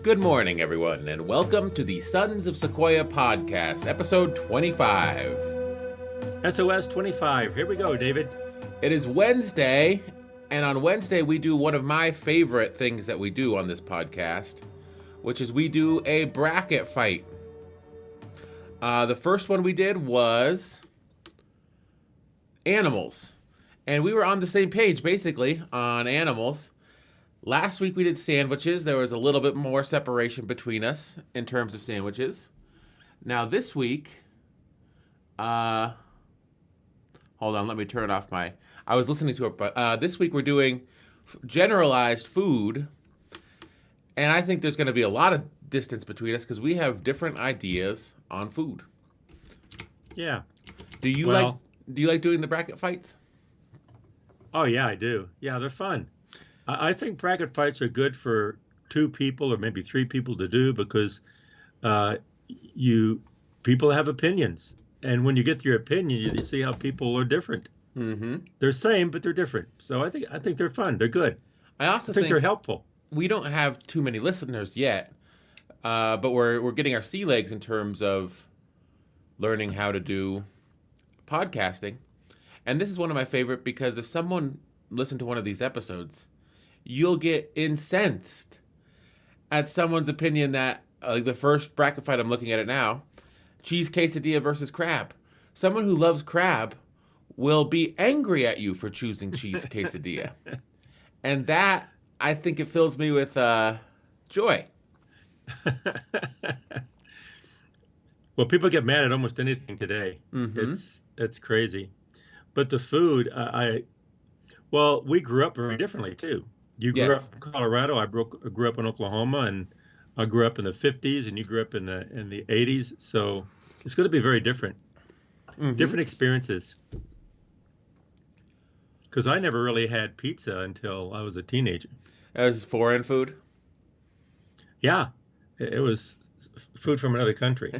Good morning, everyone, and welcome to the Sons of Sequoia podcast, episode 25. SoS 25. Here we go, David. It is Wednesday, and on Wednesday we do one of my favorite things that we do on this podcast, which is we do a bracket fight. The first one we did was animals, and we were on the same page, basically, on animals. Last week we did sandwiches. There was a little bit more separation between us in terms of sandwiches. Now this week, hold on, let me turn off my, I was listening to it, but this week we're doing generalized food. And I think there's going to be a lot of distance between us because we have different ideas on food. Yeah. Do you like doing the bracket fights? Oh, yeah, I do. Yeah, they're fun. I think bracket fights are good for two people or maybe three people to do because people have opinions. And when you get your opinion, you see how people are different. Mm-hmm. They're same, but they're different. So I think they're fun. They're good. I also think they're helpful. We don't have too many listeners yet, but we're getting our sea legs in terms of learning how to do podcasting. And this is one of my favorite because if someone listened to one of these episodes, you'll get incensed at someone's opinion that, like the first bracket fight I'm looking at it now, cheese quesadilla versus crab. Someone who loves crab will be angry at you for choosing cheese quesadilla. And that, I think it fills me with joy. Well, people get mad at almost anything today. Mm-hmm. It's crazy. But the food, we grew up very differently too. You grew up in Colorado. I grew up in Oklahoma, and I grew up in the 50s, and you grew up in the 80s. So it's going to be very different, different experiences. Because I never really had pizza until I was a teenager. That was foreign food? Yeah, it was food from another country.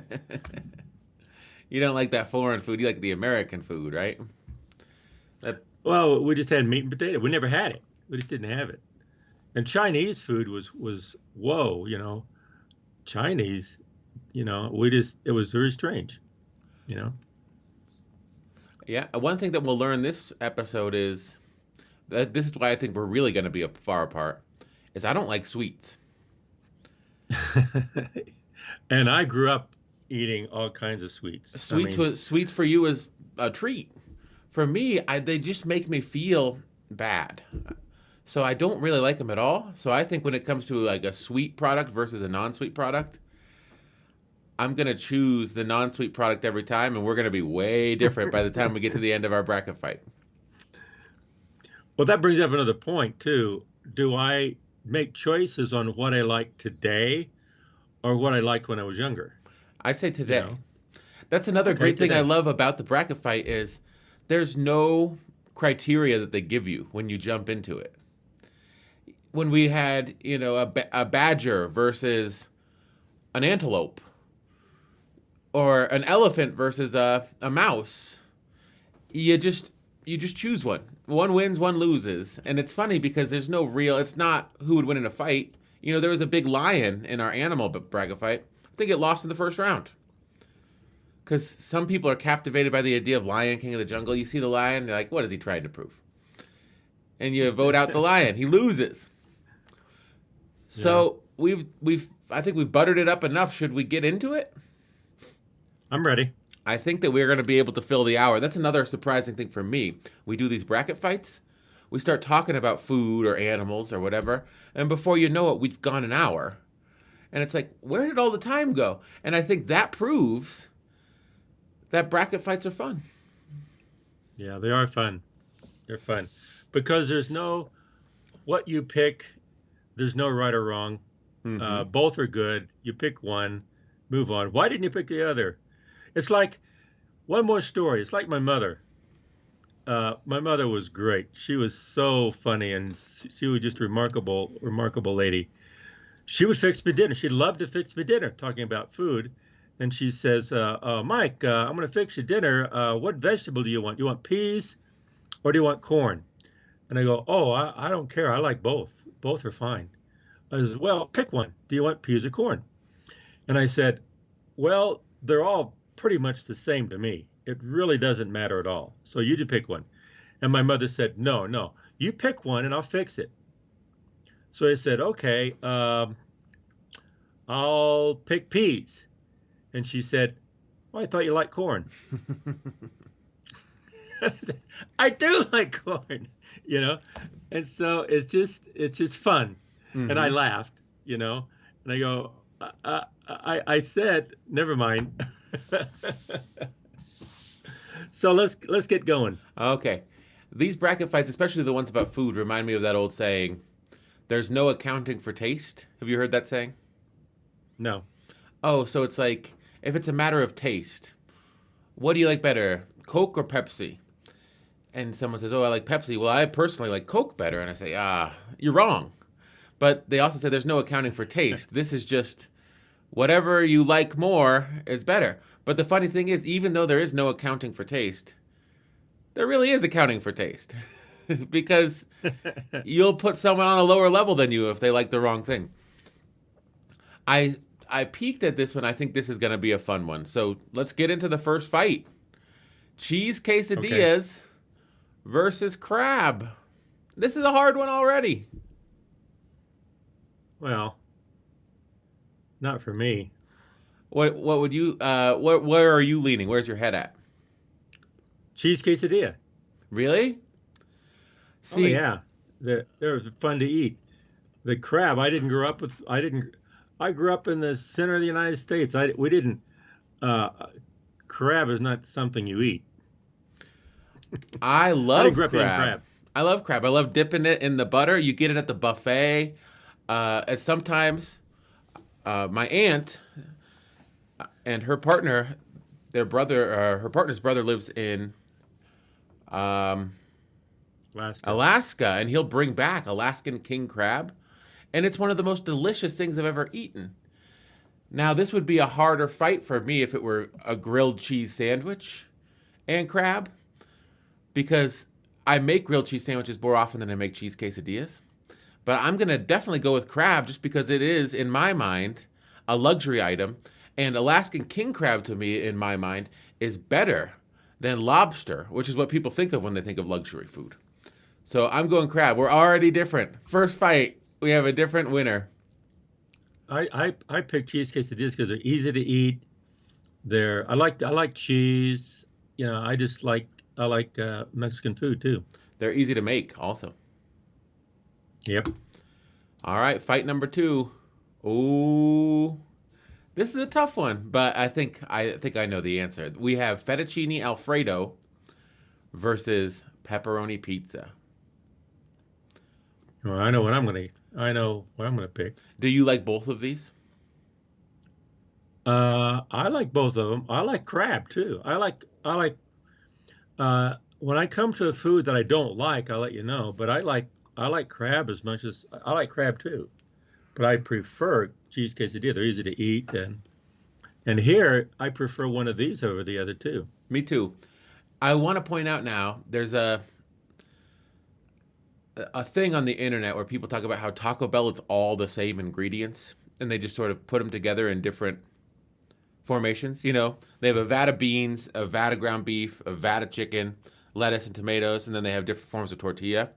You don't like that foreign food. You like the American food, right? Well, we just had meat and potato. We never had it. We just didn't have it. And Chinese food was whoa, Chinese, it was very strange, Yeah, one thing that we'll learn this episode is that this is why I think we're really going to be far apart, is I don't like sweets. And I grew up eating all kinds of sweets. Sweets for you is a treat. For me, they just make me feel bad. So I don't really like them at all. So I think when it comes to like a sweet product versus a non-sweet product, I'm going to choose the non-sweet product every time, and we're going to be way different by the time we get to the end of our bracket fight. Well, that brings up another point, too. Do I make choices on what I like today or what I liked when I was younger? I'd say today. That's another great thing I love about the bracket fight is there's no criteria that they give you when you jump into it. When we had, a badger versus an antelope, or an elephant versus a mouse, you just choose one. One wins, one loses. And it's funny because there's no it's not who would win in a fight. There was a big lion in our animal bracket fight. I think it lost in the first round. Because some people are captivated by the idea of Lion King of the Jungle. You see the lion, they're like, what is he trying to prove? And you vote out the lion. He loses. So I think we've buttered it up enough. Should we get into it? I'm ready. I think that we're going to be able to fill the hour. That's another surprising thing for me. We do these bracket fights. We start talking about food or animals or whatever. And before you know it, we've gone an hour. And it's like, where did all the time go? And I think that proves that bracket fights are fun. Yeah, they are fun. They're fun. Because there's what you pick, there's no right or wrong. Mm-hmm. Both are good. You pick one, move on. Why didn't you pick the other? It's like, one more story. It's like my mother. My mother was great. She was so funny, and she was just a remarkable lady. She would fix me dinner. She loved to fix me dinner, talking about food. And she says, Mike, I'm going to fix you dinner. What vegetable do you want? Do you want peas or do you want corn? And I go, I don't care. I like both. Both are fine. I said, well, pick one. Do you want peas or corn? And I said, well, they're all pretty much the same to me. It really doesn't matter at all. So you just pick one. And my mother said, no, no, you pick one and I'll fix it. So I said, okay, I'll pick peas. And she said, well, I thought you liked corn. I do like corn, you know? And so it's just fun. And I Mm-hmm. laughed, and I go, I said, never mind. So let's get going. Okay. These bracket fights, especially the ones about food, remind me of that old saying, there's no accounting for taste. Have you heard that saying? No. Oh, so it's like, if it's a matter of taste, what do you like better, Coke or Pepsi? And someone says, oh, I like Pepsi. Well, I personally like Coke better. And I say, you're wrong. But they also say there's no accounting for taste. This is just whatever you like more is better. But the funny thing is, even though there is no accounting for taste, there really is accounting for taste. Because you'll put someone on a lower level than you if they like the wrong thing. I I peeked at this one. I think this is going to be a fun one. So let's get into the first fight. Cheese Okay. quesadillas versus crab. This is a hard one already. Well, not for me. What would you where are you leaning? Where's your head at? Cheese quesadilla. Really? Oh See, yeah, they're fun to eat. The crab. I didn't grow up with. I didn't. I grew up in the center of the United States. We didn't. Uh, Crab is not something you eat. I I didn't love grow up eating crab. crab. I love crab. I love dipping it in the butter. You get it at the buffet. And sometimes my aunt and her partner, her partner's brother lives in um, Alaska. Alaska, and he'll bring back Alaskan king crab, and it's one of the most delicious things I've ever eaten. Now, this would be a harder fight for me if it were a grilled cheese sandwich and crab, because I make grilled cheese sandwiches more often than I make cheese quesadillas. But I'm going to definitely go with crab just because it is, in my mind, a luxury item. And Alaskan king crab, to me, in my mind, is better than lobster, which is what people think of when they think of luxury food. So I'm going crab. We're already different. First fight, we have a different winner. I pick cheese quesadillas because they're easy to eat. I like cheese. I like Mexican food too. They're easy to make, also. Yep. All right, fight number two. Ooh, this is a tough one, but I think I know the answer. We have fettuccine Alfredo versus pepperoni pizza. Well, I know what I'm gonna pick. Do you like both of these? I like both of them. I like crab too. When I come to a food that I don't like, I'll let you know. But I like crab as much as I like crab too. But I prefer cheese quesadilla. They're easy to eat, and here I prefer one of these over the other two. Me too. I want to point out now there's a thing on the internet where people talk about how Taco Bell it's all the same ingredients and they just sort of put them together in different formations. They have a vat of beans, a vat of ground beef, a vat of chicken, lettuce and tomatoes, and then they have different forms of tortilla.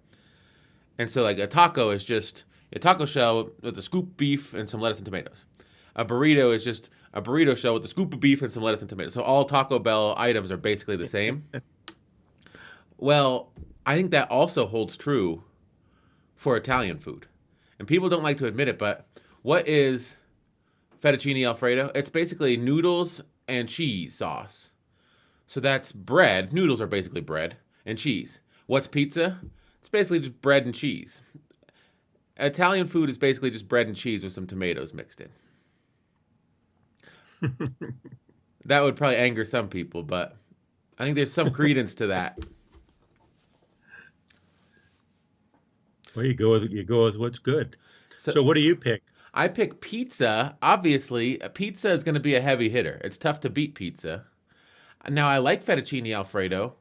And so, like, a taco is just a taco shell with a scoop of beef and some lettuce and tomatoes. A burrito is just a burrito shell with a scoop of beef and some lettuce and tomatoes. So all Taco Bell items are basically the same. Well, I think that also holds true for Italian food. And people don't like to admit it, but what is fettuccine Alfredo? It's basically noodles and cheese sauce. So that's bread. Noodles are basically bread and cheese. What's pizza? It's basically just bread and cheese. Italian food is basically just bread and cheese with some tomatoes mixed in. That would probably anger some people, but I think there's some credence to that. Well, you go with what's good. So So what do you pick? I pick pizza. Obviously, pizza is going to be a heavy hitter. It's tough to beat pizza. Now, I like fettuccine Alfredo,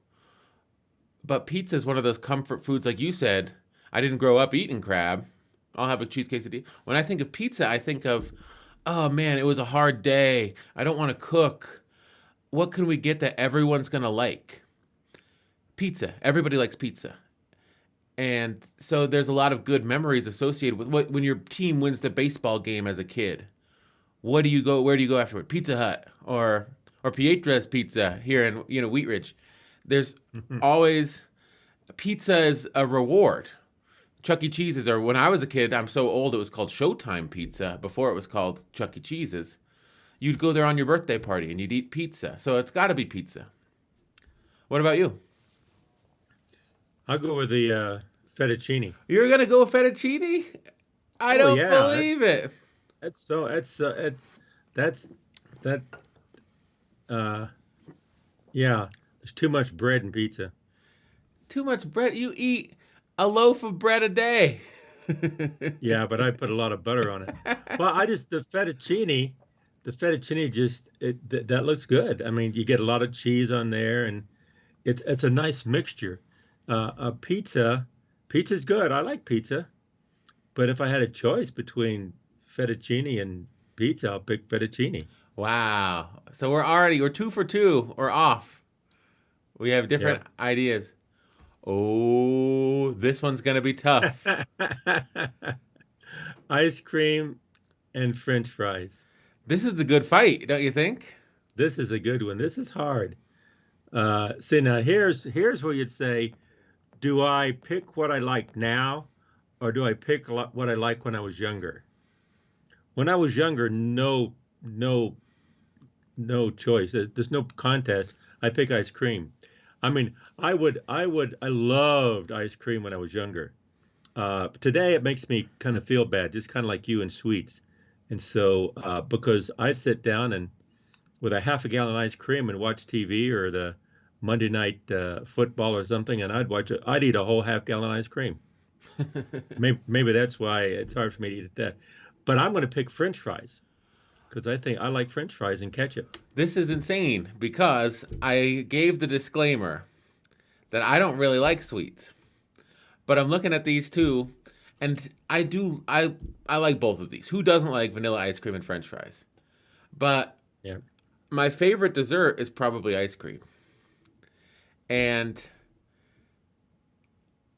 but pizza is one of those comfort foods, like you said. I didn't grow up eating crab, I'll have a cheese quesadilla. When I think of pizza, I think of, oh man, it was a hard day. I don't want to cook. What can we get that everyone's gonna like? Pizza. Everybody likes pizza. And so there's a lot of good memories associated with when your team wins the baseball game as a kid. What do you go? Where do you go afterward? Pizza Hut or Pietra's Pizza here in Wheat Ridge. There's always pizza is a reward. Chuck E. Cheese's, or when I was a kid, I'm so old it was called Showtime Pizza before it was called Chuck E. Cheese's. You'd go there on your birthday party and you'd eat pizza. So it's got to be pizza. What about you? I'll go with the fettuccine. You're gonna go with fettuccine? I Oh don't yeah, believe it. that's so that's that uh yeah. There's too much bread in pizza. Too much bread. You eat a loaf of bread a day. Yeah, but I put a lot of butter on it. Well, I just the fettuccine just that looks good. I mean, you get a lot of cheese on there, and it's a nice mixture. Pizza's good. I like pizza, but if I had a choice between fettuccine and pizza, I'll pick fettuccine. Wow. So we're 2 for 2 or off. We have different Yep. ideas. Oh, this one's gonna be tough. Ice cream and French fries. This is a good fight, don't you think? This is a good one. This is hard. See, now here's where you'd say, do I pick what I like now, or do I pick what I like when I was younger? When I was younger, no choice. There's no contest. I pick ice cream. I mean, I loved ice cream when I was younger. Today it makes me kind of feel bad, just kind of like you and sweets. And so, because I'd sit down and with a half a gallon ice cream and watch TV or the Monday night football or something, and I'd eat a whole half gallon ice cream. Maybe that's why it's hard for me to eat that. But I'm going to pick French fries because I think I like French fries and ketchup. This is insane because I gave the disclaimer that I don't really like sweets. But I'm looking at these two, and I like both of these. Who doesn't like vanilla ice cream and French fries? But Yeah. my favorite dessert is probably ice cream. And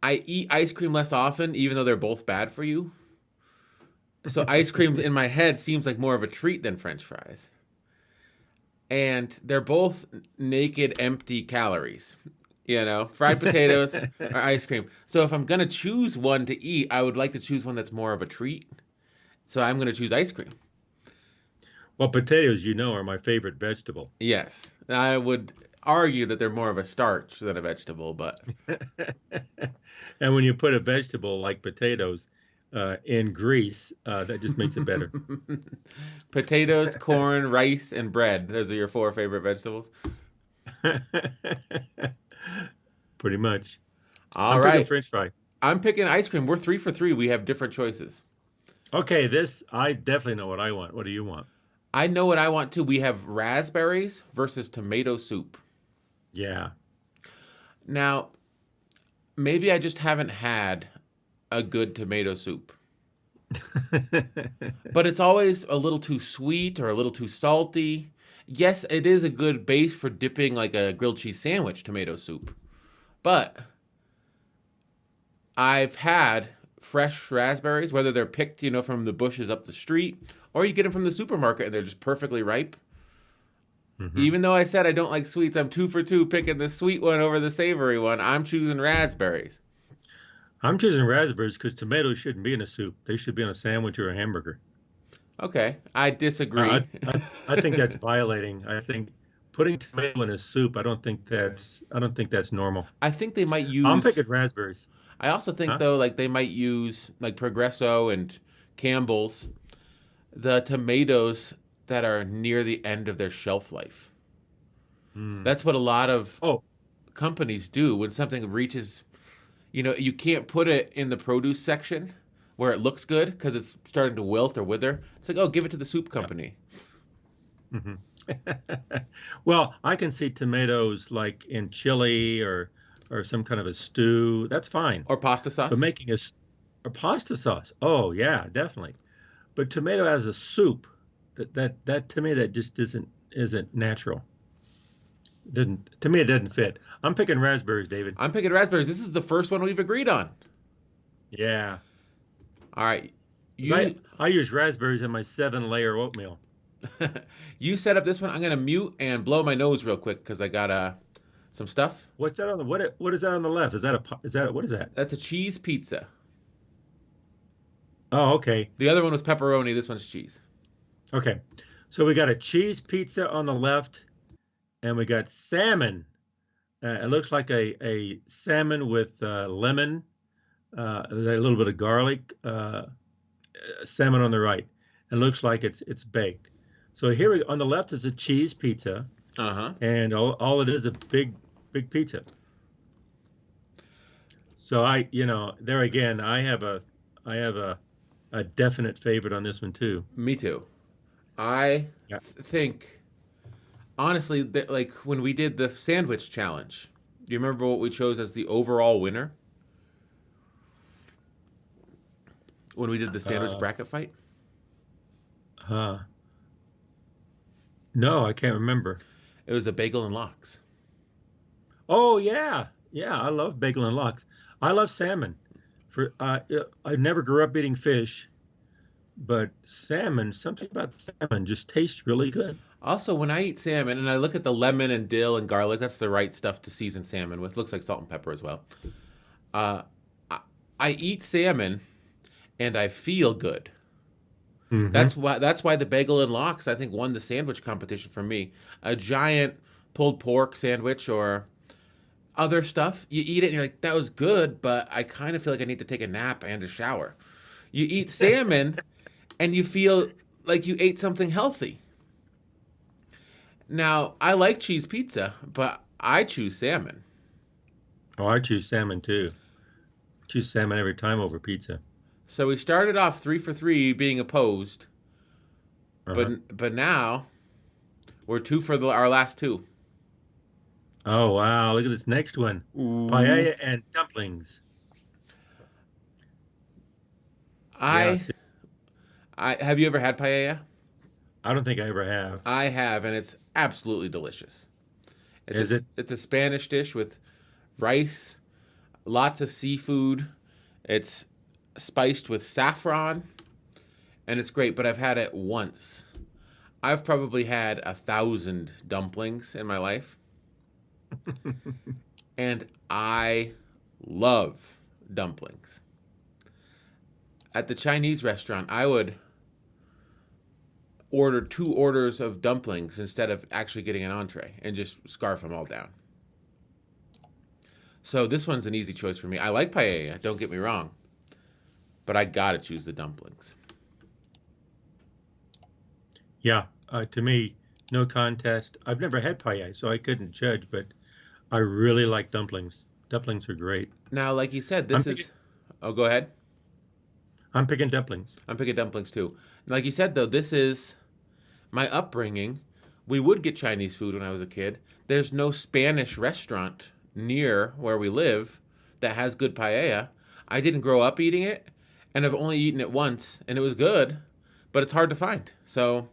I eat ice cream less often, even though they're both bad for you. So ice cream in my head seems like more of a treat than French fries. And they're both naked, empty calories. Fried potatoes or ice cream. So if I'm going to choose one to eat, I would like to choose one that's more of a treat. So I'm going to choose ice cream. Well, potatoes, are my favorite vegetable. Yes. I would argue that they're more of a starch than a vegetable, but And when you put a vegetable like potatoes in grease, that just makes it better. potatoes, corn, rice, and bread. Those are your 4 favorite vegetables. Pretty much. All I'm picking right. French fry. I'm picking ice cream. We're 3 for 3. We have different choices. Okay, I definitely know what I want. What do you want? I know what I want too. We have raspberries versus tomato soup. Yeah. Now, maybe I just haven't had a good tomato soup. But it's always a little too sweet or a little too salty. Yes, it is a good base for dipping like a grilled cheese sandwich, tomato soup. But I've had fresh raspberries, whether they're picked, from the bushes up the street, or you get them from the supermarket and they're just perfectly ripe. Mm-hmm. Even though I said I don't like sweets, I'm 2 for 2 picking the sweet one over the savory one. I'm choosing raspberries. I'm choosing raspberries because tomatoes shouldn't be in a soup. They should be on a sandwich or a hamburger. Okay, I disagree. I think that's violating. I think putting tomato in a soup. I don't think that's normal. I think they might use. I'm picking raspberries. I also think Huh? though, like they might use like Progresso and Campbell's, the tomatoes that are near the end of their shelf life. Mm. That's what a lot of Oh, companies do when something reaches. You can't put it in the produce section where it looks good because it's starting to wilt or wither. It's like, oh, give it to the soup company. hmm well, I can see tomatoes like in chili or some kind of a stew. That's fine. Or pasta But sauce. or pasta sauce. Oh yeah, definitely. But tomato as a soup, that to me that just isn't natural. Didn't to me it doesn't fit. I'm picking raspberries, David. I'm picking raspberries. This is the first one we've agreed on. Yeah. All right. 'Cause I use raspberries in my 7-layer oatmeal. You set up this one. I'm gonna mute and blow my nose real quick because I got some stuff. What's that on the what is that on the left? What is that? That's a cheese pizza. Oh, okay. The other one was pepperoni. This one's cheese. Okay. So we got a cheese pizza on the left, and we got salmon. It looks like a salmon with lemon, a little bit of garlic, salmon on the right. It looks like it's baked. So here on the left is a cheese pizza, and all it is a big pizza. So there again, I have a definite favorite on this one too. Me too. I think, honestly, that, like when we did the sandwich challenge, do you remember what we chose as the overall winner? When we did the sandwich bracket fight? No, I can't remember. It was a bagel and lox. Oh yeah, yeah. I love bagel and lox. I love salmon. I never grew up eating fish, but salmon, something about salmon just tastes really good. Also, when I eat salmon and I look at the lemon and dill and garlic, that's the right stuff to season salmon with. Looks like salt and pepper as well. I, I eat salmon and I feel good. Mm-hmm. That's why the bagel and lox I think won the sandwich competition for me. A giant pulled pork sandwich or other stuff, you eat it and you're like, that was good, but I kind of feel like I need to take a nap and a shower. You eat salmon and you feel like you ate something healthy. Now, I like cheese pizza, but I choose salmon. Oh, I choose salmon too. Choose salmon every time over pizza. So we started off 3 for 3 being opposed, Uh-huh. but now we're 2 for our last 2. Oh wow! Look at this next one. Ooh. Paella and dumplings. Yeah, I have you ever had paella? I don't think I ever have. I have, and it's absolutely delicious. Is it? It's a Spanish dish with rice, lots of seafood. It's spiced with saffron, and it's great. But I've had it once. I've probably had 1,000 dumplings in my life, and I love dumplings. At the Chinese restaurant, I would order 2 orders of dumplings instead of actually getting an entree and just scarf them all down. So this one's an easy choice for me. I like paella, don't get me wrong, but I gotta choose the dumplings. Yeah, to me, no contest. I've never had paella, so I couldn't judge, but I really like dumplings. Dumplings are great. Now, like you said, I'm this picking, is... Oh, go ahead. I'm picking dumplings. I'm picking dumplings too. Like you said, though, this is my upbringing. We would get Chinese food when I was a kid. There's no Spanish restaurant near where we live that has good paella. I didn't grow up eating it, and I've only eaten it once, and it was good, but it's hard to find. So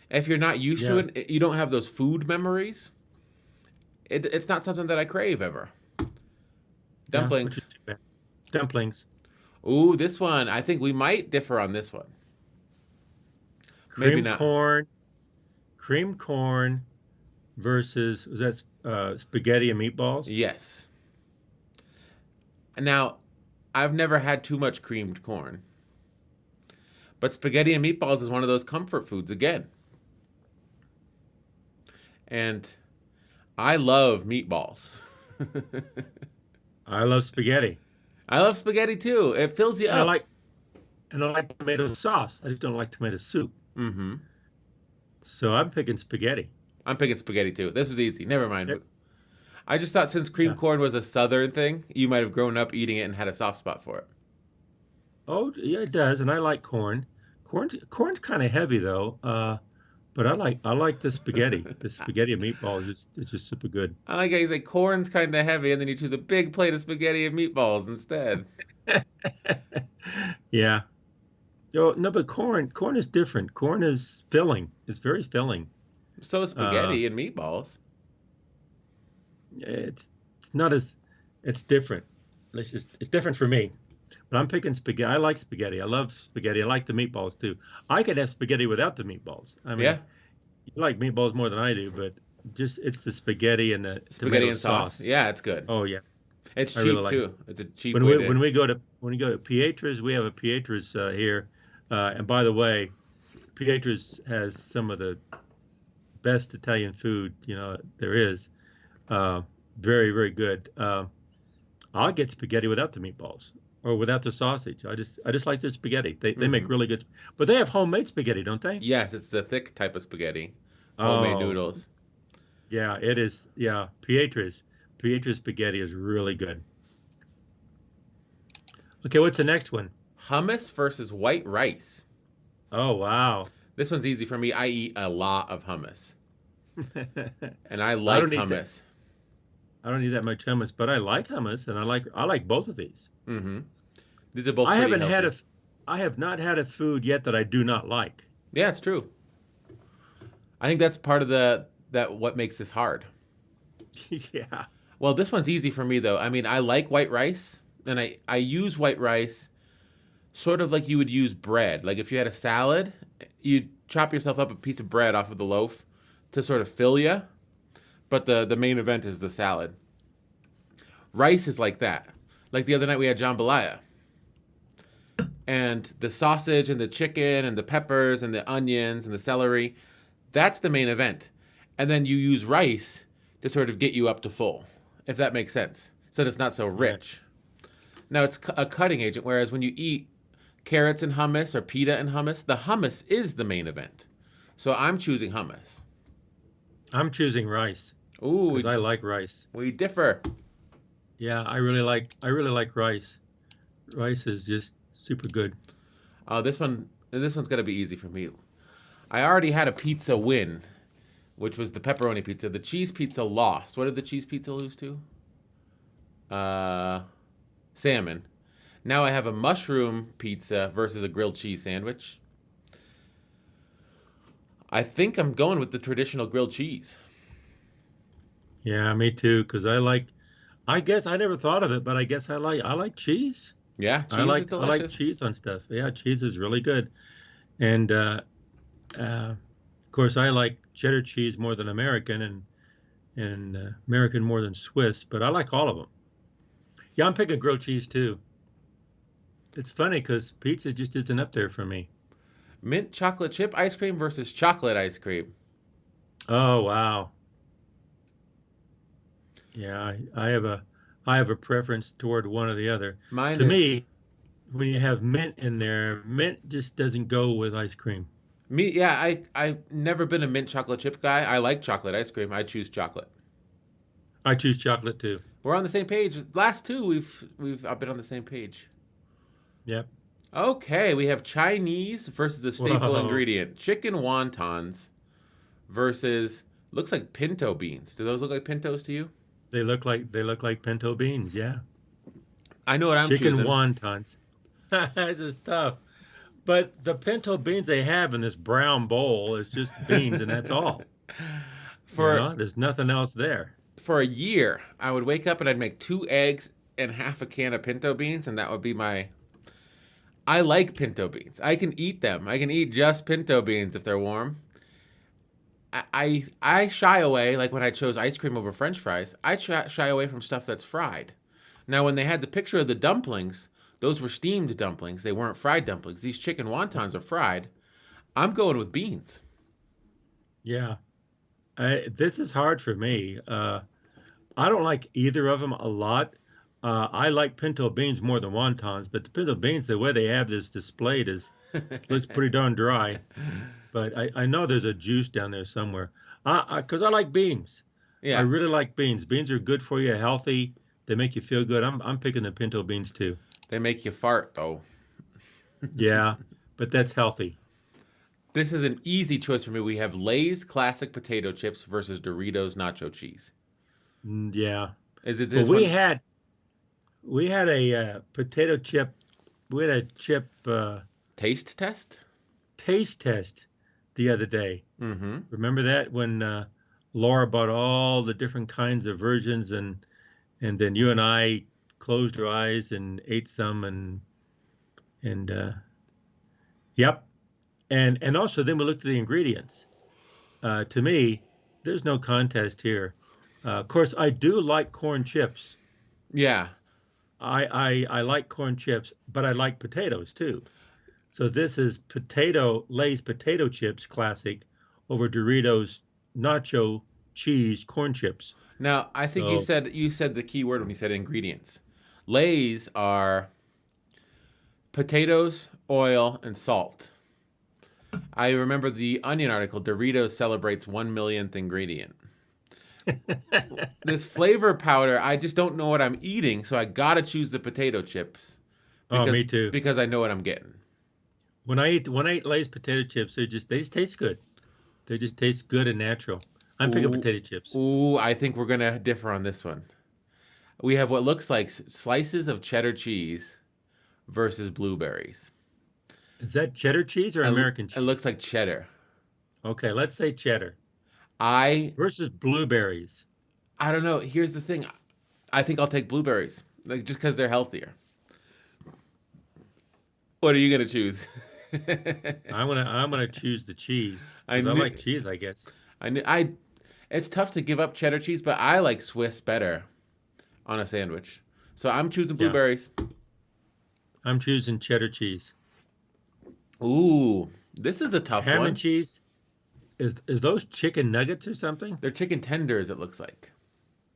if you're not used to Yes. it, you don't have those food memories, it's not something that I crave ever. Yeah, which is Dumplings. too bad. Dumplings. Ooh, this one. I think we might differ on this one. Maybe Cream not. corn. Cream corn versus, was that spaghetti and meatballs? Yes. Now, I've never had too much creamed corn. But spaghetti and meatballs is one of those comfort foods again. And I love meatballs. I love spaghetti. I love spaghetti too. It fills you And I up. like and I like tomato sauce. I just don't like tomato soup. Mm-hmm. So I'm picking spaghetti. I'm picking spaghetti too. This was easy. Never mind. Yep. I just thought since cream Yeah. corn was a southern thing, you might have grown up eating it and had a soft spot for it. Oh, yeah, it does. And I like corn. Corn's kind of heavy though. But I like the spaghetti. The spaghetti and meatballs it's just super good. I like how you say corn's kind of heavy, and then you choose a big plate of spaghetti and meatballs instead. Yeah. Oh, no, but corn is different. Corn is filling. It's very filling. So is Uh, spaghetti and meatballs. it's it's not as it's different. It's different for me. But I'm picking spaghetti. I like spaghetti. I love spaghetti. I like the meatballs too. I could have spaghetti without the meatballs. I mean, Yeah, you like meatballs more than I do, but just it's the spaghetti and the spaghetti tomato and sauce. sauce. Yeah, it's good. Oh yeah, It's I really cheap like it. too. It's a cheap way to. When we go to Pietra's, we have a Pietra's here. And by the way, Pietra's has some of the best Italian food there is. Uh, very very good. I'll get spaghetti without the meatballs or without the sausage. I just like their spaghetti. They make Hmm. really good, but they have homemade spaghetti, don't they? Yes, it's the thick type of spaghetti, homemade Oh noodles. yeah, it is. Yeah, Pietra's spaghetti is really good. Okay, what's the next one? Hummus versus white rice. Oh wow. This one's easy for me. I eat a lot of hummus, and I I like don't eat that. hummus. I don't eat that much hummus, but I like hummus, and I like both of these. Hmm. These are both I pretty haven't had healthy. a, I have not had a food yet that I do not like. Yeah, it's true. I think that's part of the that what makes this hard. Yeah. Well, this one's easy for me though. I mean, I like white rice, and I use white rice sort of like you would use bread. Like if you had a salad, you chop yourself up a piece of bread off of the loaf to sort of fill you, but the main event is the salad. Rice is like that. Like the other night we had jambalaya, and the sausage and the chicken and the peppers and the onions and the celery, that's the main event. And then you use rice to sort of get you up to full, if that makes sense. So that it's not so Yeah. rich. Now it's a cutting agent, whereas when you eat carrots and hummus or pita and hummus, the hummus is the main event. So I'm choosing hummus. I'm choosing rice Ooh, because I like rice. we differ. Yeah, I really like rice. Rice is just super good. This one's gonna be easy for me. I already had a pizza win, which was the pepperoni pizza. The cheese pizza lost. What did the cheese pizza lose to? Uh, Salmon. Now I have a mushroom pizza versus a grilled cheese sandwich. I think I'm going with the traditional grilled cheese. Yeah, me too. Because I guess I never thought of it, but I guess I like cheese. Yeah, I cheese is like I like delicious. cheese on stuff. Yeah, cheese is really good. And of course, I like cheddar cheese more than American, and American more than Swiss. But I like all of them. Yeah, I'm picking grilled cheese too. It's funny because pizza just isn't up there for me. Mint chocolate chip ice cream versus chocolate ice cream. Oh wow. Yeah, I have a preference toward one or the other. Mine To is me, when you have mint in there, mint just doesn't go with ice cream. me. Yeah, I've never been a mint chocolate chip guy. I like chocolate ice cream. I choose chocolate. I choose chocolate too. We're on the same page. Last two, we've I've been on the same page. Yep. Okay, we have Chinese versus a staple Whoa. ingredient, chicken wontons versus looks like pinto beans. Do those look like pintos to you? They look like pinto beans. Yeah. I know what I'm Chicken choosing. wontons. This is tough. But the pinto beans they have in this brown bowl is just beans, and that's all. For There's nothing else there. for a year, I would wake up and I'd make 2 eggs and half a can of pinto beans, and that would be my. I like pinto beans. I can eat them. I can eat just pinto beans if they're warm. I shy away, like when I chose ice cream over French fries. I shy away from stuff that's fried. Now, when they had the picture of the dumplings, those were steamed dumplings. They weren't fried dumplings. These chicken wontons are fried. I'm going with beans. Yeah. This is hard for me. I don't like either of them a lot. I like pinto beans more than wontons, but the pinto beans, the way they have this displayed, looks pretty darn dry. But I know there's a juice down there somewhere. Because I like beans. I Yeah, really like beans. Beans are good for you, healthy. They make you feel good. I'm picking the pinto beans too. they make you fart, though. Yeah, but that's healthy. This is an easy choice for me. We have Lay's classic potato chips versus Doritos nacho cheese. Yeah. Is it Well, this we one? had we had a potato chip a chip Taste test? taste test the other day. Mm-hmm. Remember that when Laura bought all the different kinds of versions, and then you and I closed our eyes and ate some, and yep, and also then we looked at the ingredients. To me, there's no contest here. Of course, I do like corn chips. Yeah. I like corn chips, but I like potatoes too. So this is Lay's potato chips classic over Doritos nacho cheese corn chips. Now, I think So you said the key word when you said ingredients. Lay's are potatoes, oil, and salt. I remember the Onion article, Doritos celebrates 1 millionth ingredient. This flavor powder, I just don't know what I'm eating, so I gotta choose the potato chips. oh, me too. Because I know what I'm getting. When I eat Lay's potato chips, they just taste good. They just taste good and natural. I'm picking potato chips. Ooh, I think we're gonna differ on this one. We have what looks like slices of cheddar cheese versus blueberries. Is that cheddar cheese or American cheese? It looks like cheddar. Okay, let's say cheddar I versus blueberries. don't know. Here's the thing. I think I'll take blueberries, like just because they're healthier. What are you gonna choose? I'm gonna choose the cheese. I 'Cause I knew- like cheese, I guess. It's tough to give up cheddar cheese, but I like Swiss better on a sandwich. So I'm choosing Yeah. blueberries. I'm choosing cheddar cheese. Ooh, this is a tough Ham one. and cheese. Is those chicken nuggets or something? They're chicken tenders, it looks like.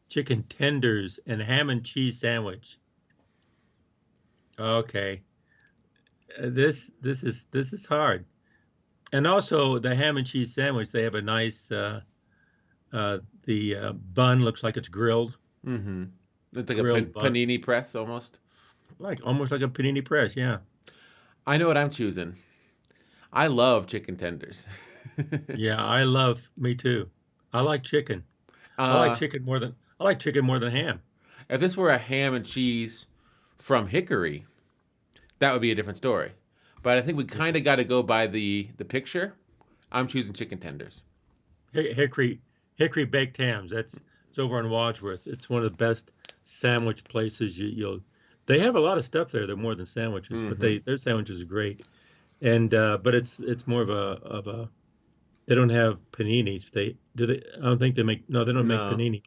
Chicken tenders and ham and cheese sandwich. Okay. This is hard. And also the ham and cheese sandwich, they have a nice the bun looks like it's grilled. Mm-hmm. It's like Grilled a bun. panini press almost. Almost like a panini press, yeah. I know what I'm choosing. I love chicken tenders. Yeah, me too. I like chicken. I like chicken more than ham. If this were a ham and cheese from Hickory, that would be a different story. But I think we kind of got to go by the picture. I'm choosing chicken tenders. Hickory baked hams. It's over on Wadsworth. It's one of the best sandwich places they have a lot of stuff there. They're more than sandwiches, but their sandwiches are great. And but it's more of a they don't have paninis. I don't think they make they don't make panini.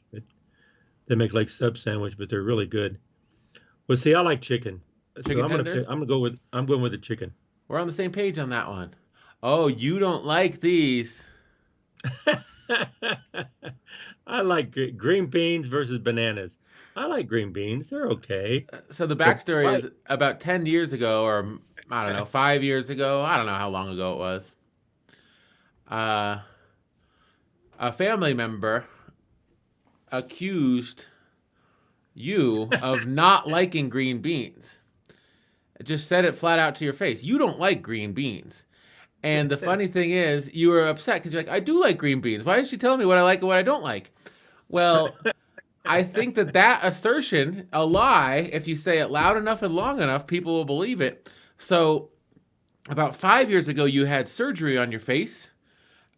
They make like sub sandwich, but they're really good. Well, see, I like chicken. Chicken tenders? I'm going with the chicken. We're on the same page on that one. Oh, you don't like these. I like green beans versus bananas. I like green beans. They're okay. So the backstory is about 10 years ago, or I don't know, 5 years ago. I don't know how long ago it was. A family member accused you of not liking green beans. Just said it flat out to your face. You don't like green beans. And the funny thing is, you were upset because you're like, I do like green beans. Why is she telling me what I like and what I don't like? Well, I think that assertion, a lie, if you say it loud enough and long enough, people will believe it. So about 5 years ago, you had surgery on your face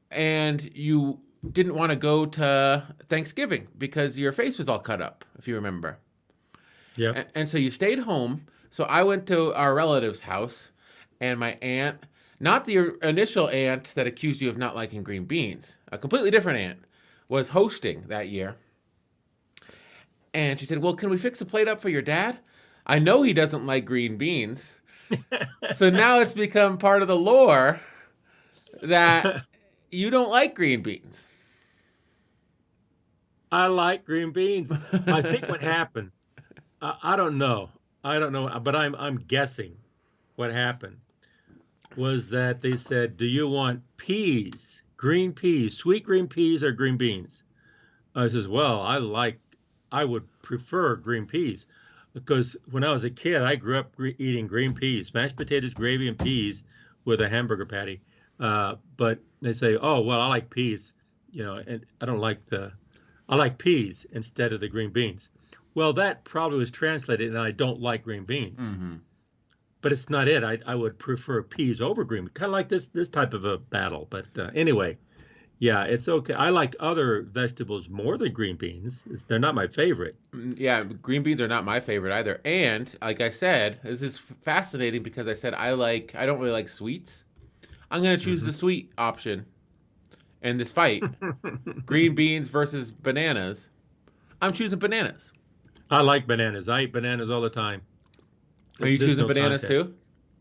and you didn't want to go to Thanksgiving because your face was all cut up, if you remember. Yeah. And so you stayed home. So I went to our relative's house, and my aunt, not the initial aunt that accused you of not liking green beans, a completely different aunt, was hosting that year. And she said, well, can we fix a plate up for your dad? I know he doesn't like green beans. So now it's become part of the lore that you don't like green beans. I like green beans. I think what happened, I don't know, but I'm guessing what happened was that they said, do you want peas, green peas, sweet green peas or green beans? I says, well, I would prefer green peas because when I was a kid, I grew up eating green peas, mashed potatoes, gravy, and peas with a hamburger patty. But they say, oh, well, I like peas, and I like peas instead of the green beans. Well, that probably was translated, and I don't like green beans. Mm-hmm. but it's not it. I would prefer peas over green, kind of like this type of a battle. But anyway, yeah, it's okay. I like other vegetables more than green beans. They're not my favorite. Yeah, green beans are not my favorite either. And like I said, this is fascinating because I said I don't really like sweets. I'm gonna choose the sweet option in this fight. Green beans versus bananas. I'm choosing bananas. I like bananas. I eat bananas all the time. Are you There's choosing no bananas contest. too?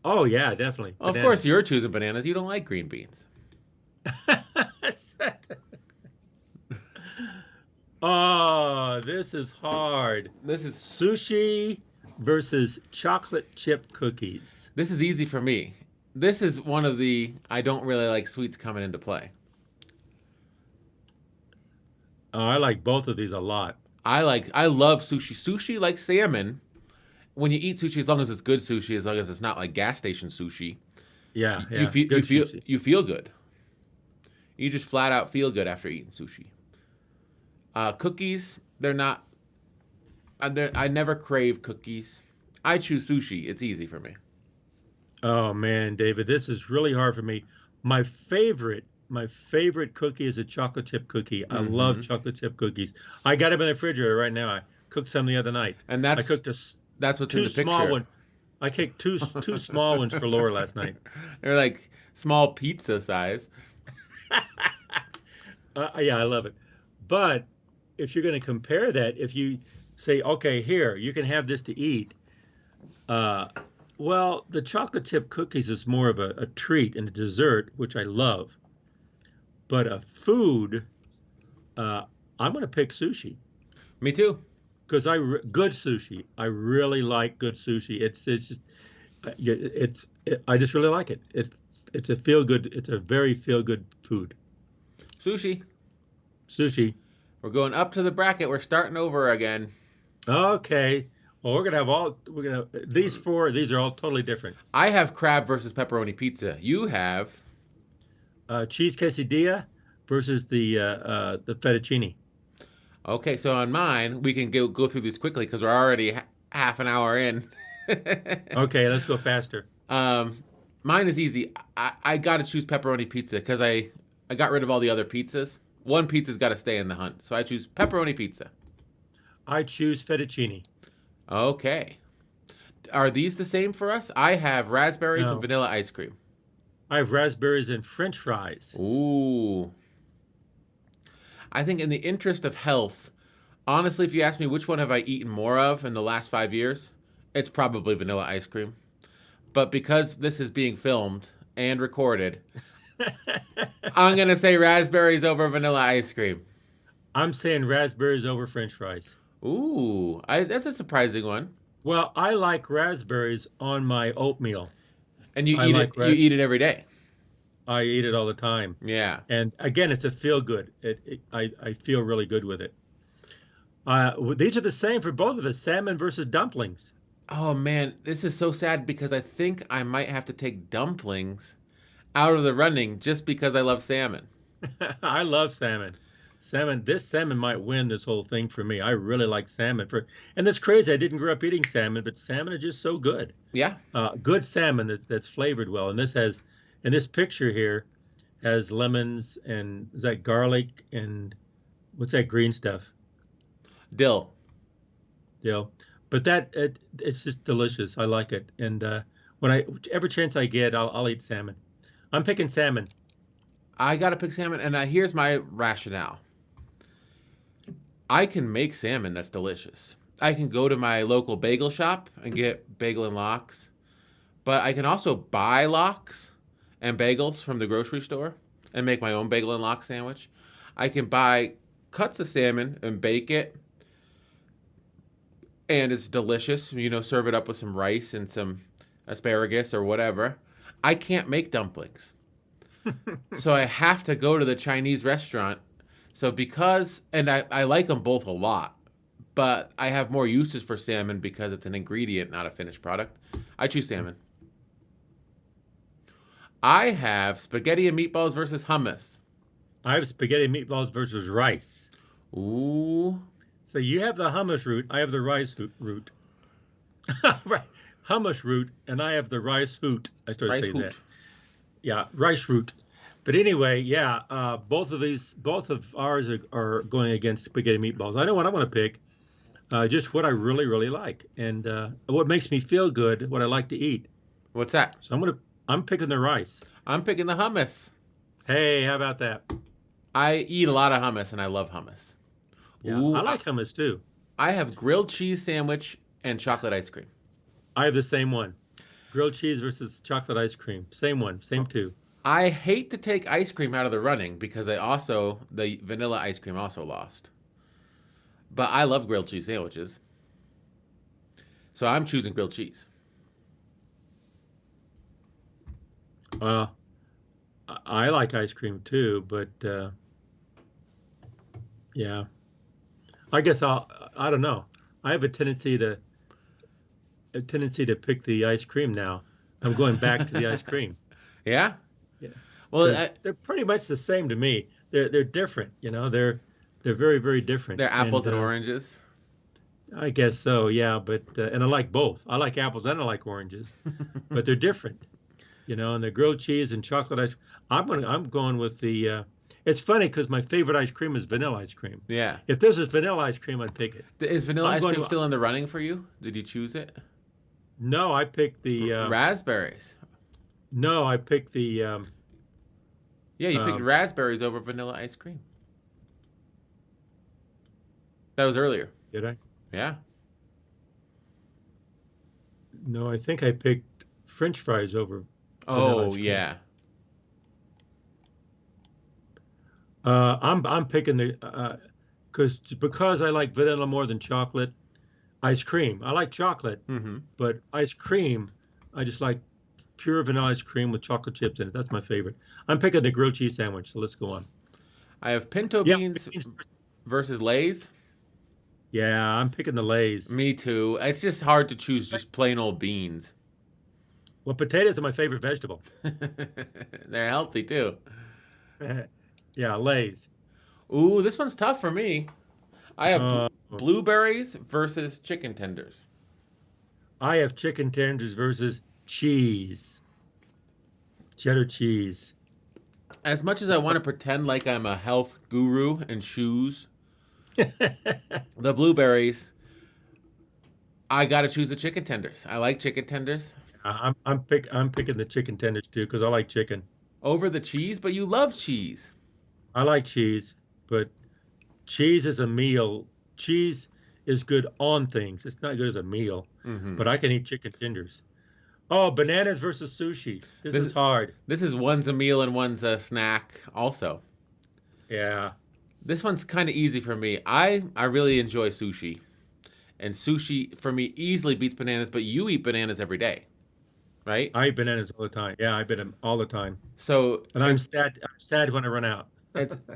Oh yeah, definitely. Well, of Bananas. course you're choosing bananas. You don't like green beans. Oh, this is hard. This is Sushi versus chocolate chip cookies. easy for me. This is one of the I don't really like sweets coming into play. Oh, I like both of these a lot. I love sushi. Sushi like salmon. When you eat sushi, as long as it's good sushi, as long as it's not like gas station sushi, Yeah, you yeah. Good sushi. feel good. You just flat out feel good after eating sushi. Cookies, they're not. I never crave cookies. I choose sushi. It's easy for me. Oh man, David, this is really hard for me. My favorite cookie is a chocolate chip cookie. I love chocolate chip cookies. I got them in the refrigerator right now. I cooked some the other night. And I cooked that's what's in two the picture. small ones. I cooked two small ones for Laura last night. They're like small pizza size. Yeah, I love it. But if you're going to compare that, if you say, okay, here, you can have this to eat. Well, the chocolate chip cookies is more of a treat and a dessert, which I love. But a food, I'm going to pick sushi Me too. because good sushi. I really like good sushi. It's just I just really like it. It's a feel good. It's a very feel good food. Sushi. Sushi. We're going up to the bracket. We're starting over again. Okay. Well, we're gonna these four. These are all totally different. I have crab versus pepperoni pizza. You have Cheese quesadilla versus the fettuccine. okay. So on mine, we can go through these quickly because we're already half an hour in. Okay, let's go faster. Mine is easy. I got to choose pepperoni pizza because I got rid of all the other pizzas. One pizza's got to stay in the hunt, so I choose pepperoni pizza. I choose fettuccine. Okay. Are these the same for us? I have raspberries No. and vanilla ice cream. I have raspberries and French fries. Ooh. I think in the interest of health, honestly, if you ask me which one have I eaten more of in the last 5 years, it's probably vanilla ice cream. But because this is being filmed and recorded, I'm going to say raspberries over vanilla ice cream. I'm saying raspberries over French fries. Ooh, that's a surprising one. Well, I like raspberries on my oatmeal. And you I eat like it. You eat it every day. I eat it all the time. Yeah. And again, it's a feel good. I feel really good with it. These are the same for both of us. Salmon versus dumplings. Oh man, this is so sad because I think I might have to take dumplings out of the running just because I love salmon. I love salmon. This salmon might win this whole thing for me. I really like salmon. And that's crazy. I didn't grow up eating salmon, but salmon are just so good. Yeah. Good salmon that's flavored well. And this picture here has lemons and is that garlic and what's that green stuff? Dill. You know, but it's just delicious. I like it. And whichever chance I get, I'll eat salmon. I'm picking salmon. I gotta pick salmon, and here's my rationale. I can make salmon that's delicious. I can go to my local bagel shop and get bagel and lox, but I can also buy lox and bagels from the grocery store and make my own bagel and lox sandwich. I can buy cuts of salmon and bake it, and it's delicious. You know, serve it up with some rice and some asparagus or whatever. I can't make dumplings. So I have to go to the Chinese restaurant. So I like them both a lot, but I have more uses for salmon because it's an ingredient, not a finished product. I choose salmon. I have spaghetti and meatballs versus hummus. I have spaghetti meatballs versus rice. Ooh. So you have the hummus route. I have the rice route. Right. hummus root, and I have the rice hoot. I started Rice saying that. hoot. Yeah, rice root. But anyway, yeah, both of ours are going against spaghetti meatballs. I know what I'm going to pick. Just what I really, really like, and what makes me feel good, what I like to eat. What's that? So I'm picking the rice. I'm picking the hummus. Hey, how about that? I eat a lot of hummus, and I love hummus. Yeah, I Ooh, like hummus too. I have grilled cheese sandwich and chocolate ice cream. I have the same one. Grilled cheese versus chocolate ice cream. Same one, same two. I hate to take ice cream out of the running because the vanilla ice cream also lost. But I love grilled cheese sandwiches. So I'm choosing grilled cheese. Uh, I like ice cream too, but yeah, I guess I don't know. I have a tendency to pick the ice cream now. I'm going back to the ice cream. Yeah? Yeah, Well, because they're pretty much the same to me. They're different, they're very, very different. they're apples and oranges. I guess so, yeah. But and I like both. I like apples and I like oranges, but they're different, And the grilled cheese and chocolate ice. I'm going with the. It's funny because my favorite ice cream is vanilla ice cream. Yeah. If this was vanilla ice cream, I'd pick it. Is vanilla I'm ice going cream to. still in the running for you? Did you choose it? No, I picked the. Raspberries. No, I picked the. Yeah, you picked Um, raspberries over vanilla ice cream. That was earlier. did I? Yeah. No, I think I picked French fries over vanilla Oh, ice cream. yeah. I'm picking the because I like vanilla more than chocolate ice cream. I like chocolate, Mm-hmm. but ice cream, I just like pure vanilla ice cream with chocolate chips in it. That's my favorite. I'm picking the grilled cheese sandwich. So let's go on. I have pinto Yeah, beans versus Lay's. yeah, I'm picking the Lay's. Me too. It's just hard to choose just plain old beans. Well, potatoes are my favorite vegetable. They're healthy too. Yeah, Lay's. Ooh, this one's tough for me. I have Uh, blueberries versus chicken tenders. I have chicken tenders versus cheese, cheddar cheese. As much as I want to pretend like I'm a health guru and choose the blueberries, I got to choose the chicken tenders. I like chicken tenders I'm picking the chicken tenders too because I like chicken. over the cheese, but you love cheese. I like cheese, but cheese is a meal. Cheese is good on things. It's not good as a meal, Hmm. but I can eat chicken tenders. Oh, bananas versus sushi. This This is hard. this is one's a meal and one's a snack also. Yeah, This one's kind of easy for me. I really enjoy sushi. And sushi for me easily beats bananas, but you eat bananas every day, right? I eat bananas all the time. Yeah, I eat them all the time, So and I'm sad. I'm sad when I run out.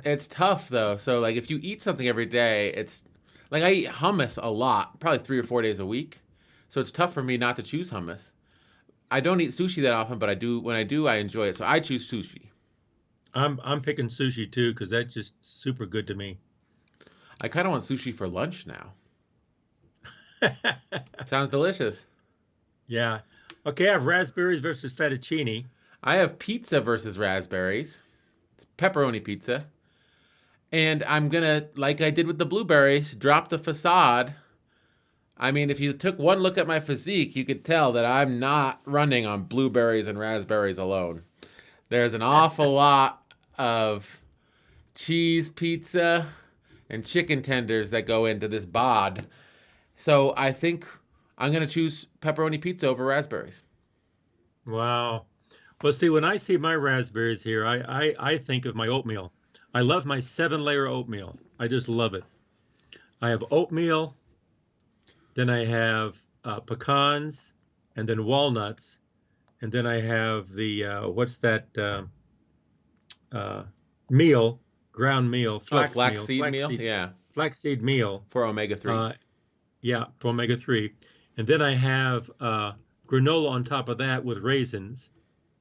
it's tough though. So like if you eat something every day, it's like I eat hummus a lot, probably 3 or 4 days a week. So it's tough for me not to choose hummus. I don't eat sushi that often, but I do when I do, I enjoy it. So I choose sushi. I'm picking sushi too because that's just super good to me. I kind of want sushi for lunch now. Sounds delicious. Yeah. Okay, I have raspberries versus fettuccine. I have pizza versus raspberries. It's pepperoni pizza. And I'm gonna, like I did with the blueberries, drop the facade. I mean, if you took one look at my physique, you could tell that I'm not running on blueberries and raspberries alone. There's an awful lot of cheese pizza and chicken tenders that go into this bod. So I think I'm going to choose pepperoni pizza over raspberries. Wow. Well, see, when I see my raspberries here, I think of my oatmeal. I love my 7-layer oatmeal. I just love it. I have oatmeal, then I have pecans, and then walnuts, and then I have the what's that meal, ground meal, Oh, flaxseed meal? Yeah, flaxseed meal. for omega 3s. Yeah, for omega-3. And then I have granola on top of that with raisins.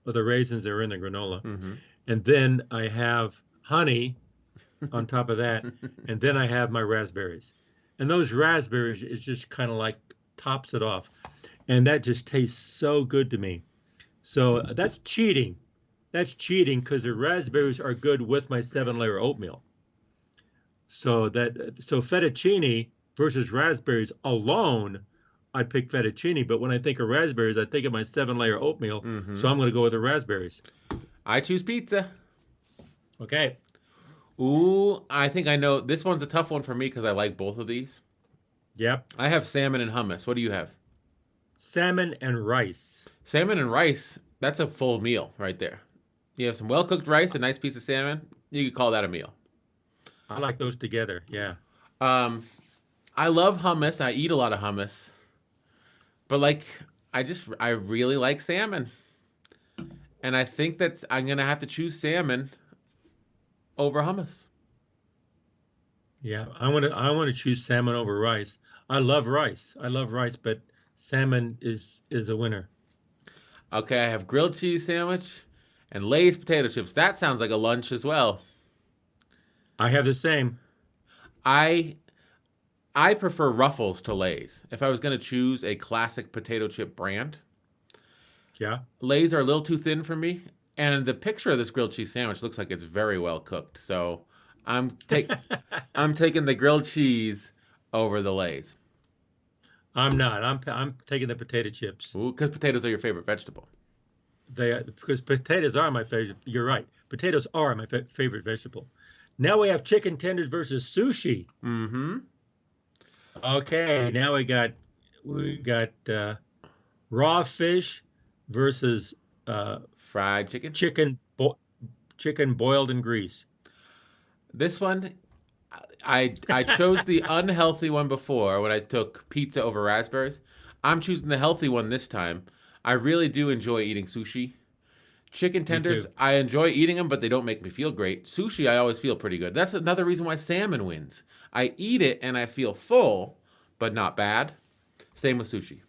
Well, the raisins are in the granola. Mm-hmm. And then I have honey on top of that. And then I have my raspberries. And those raspberries is just kind of like tops it off. and that just tastes so good to me. So that's cheating. That's cheating because the raspberries are good with my 7-layer oatmeal. So fettuccine versus raspberries alone, I pick fettuccine. But when I think of raspberries, I think of my 7-layer oatmeal. Mm-hmm. So I'm going to go with the raspberries. I choose pizza. Okay. Ooh, I think I know. This one's a tough one for me because I like both of these. Yep. I have salmon and hummus. What do you have? Salmon and rice. Salmon and rice, that's a full meal right there. You have some well-cooked rice, a nice piece of salmon. You could call that a meal. I like those together. Yeah. Um, I love hummus. I eat a lot of hummus. But like I really like salmon. And I think I'm going to have to choose salmon over hummus. Yeah. I want to choose salmon over rice. I love rice. I love rice, but salmon is a winner. Okay, I have grilled cheese sandwich and Lay's potato chips. That sounds like a lunch as well. I have the same. I I prefer Ruffles to Lay's. If I was going to choose a classic potato chip brand, Yeah. Lay's are a little too thin for me. And the picture of this grilled cheese sandwich looks like it's very well cooked. So I'm I'm taking the grilled cheese over the Lay's. I'm not. I'm taking the potato chips. Ooh, because potatoes are your favorite vegetable. Because potatoes are my favorite. You're right. Potatoes are my favorite vegetable. Now we have chicken tenders versus sushi. Mm-hmm. Okay, now we got raw fish versus Fried chicken. chicken boiled in grease. This one, I chose the unhealthy one before when I took pizza over raspberries. I'm choosing the healthy one this time. I really do enjoy eating sushi. Chicken tenders, I enjoy eating them, but they don't make me feel great. Sushi, I always feel pretty good. That's another reason why salmon wins. I eat it and I feel full, but not bad. Same with sushi.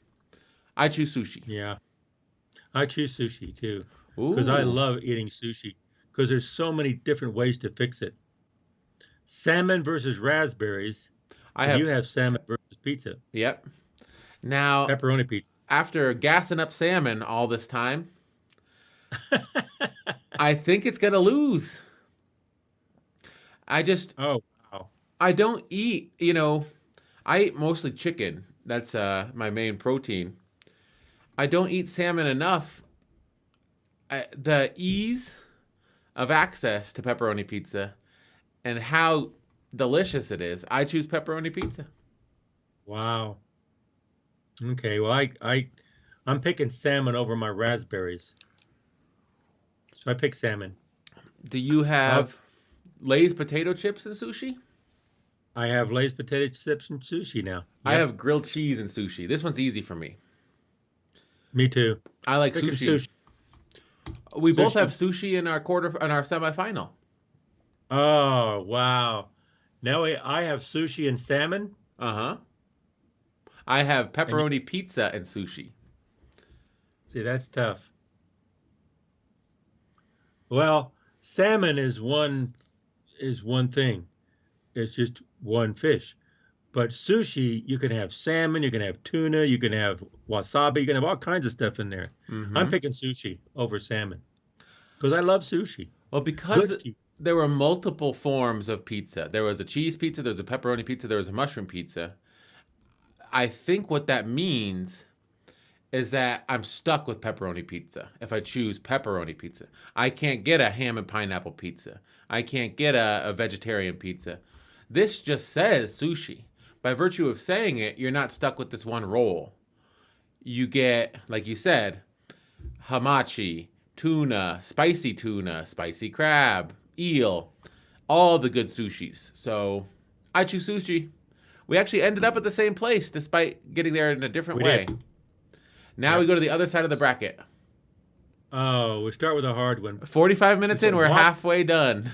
I choose sushi. Yeah, I choose sushi too because I Ooh. love eating sushi because there's so many different ways to fix it. Salmon versus raspberries, I and you have, have salmon versus pizza, yep. Now, pepperoni pizza. after gassing up salmon all this time, I think it's going to lose. I just, Oh, wow. I don't eat, I eat mostly chicken. That's my main protein. I don't eat salmon enough. The ease of access to pepperoni pizza and how delicious it is, I choose pepperoni pizza. Wow. Okay, well I'm picking salmon over my raspberries. So I pick salmon. Do you Uh, have Lay's potato chips and sushi? I have Lay's potato chips and sushi now. I Yep, have grilled cheese and sushi. This one's easy for me. me too. I like Picking sushi. sushi. We both have Sushi. sushi in our semifinal. Oh, wow. I have sushi and salmon. Uh-huh. I have And pepperoni pizza and sushi. see, that's tough. Well, salmon is one thing. It's just one fish. But sushi, you can have salmon, you can have tuna, you can have wasabi, you can have all kinds of stuff in there. I'm Mm-hmm. picking sushi over salmon because I love sushi. Well, Good because sushi. there were multiple forms of pizza. There was a cheese pizza, there was a pepperoni pizza, there was a mushroom pizza. I think what that means is that I'm stuck with pepperoni pizza if I choose pepperoni pizza. I can't get a ham and pineapple pizza. I can't get a vegetarian pizza. This just says sushi. By virtue of saying it, you're not stuck with this one roll. You get, like you said, hamachi, tuna, spicy crab, eel, all the good sushis. So I choose sushi. We actually ended up at the same place despite getting there in a different We way. did. Now we Yep. go to the other side of the bracket. Oh, we start with a hard one. 45 minutes It's in, a we're halfway done.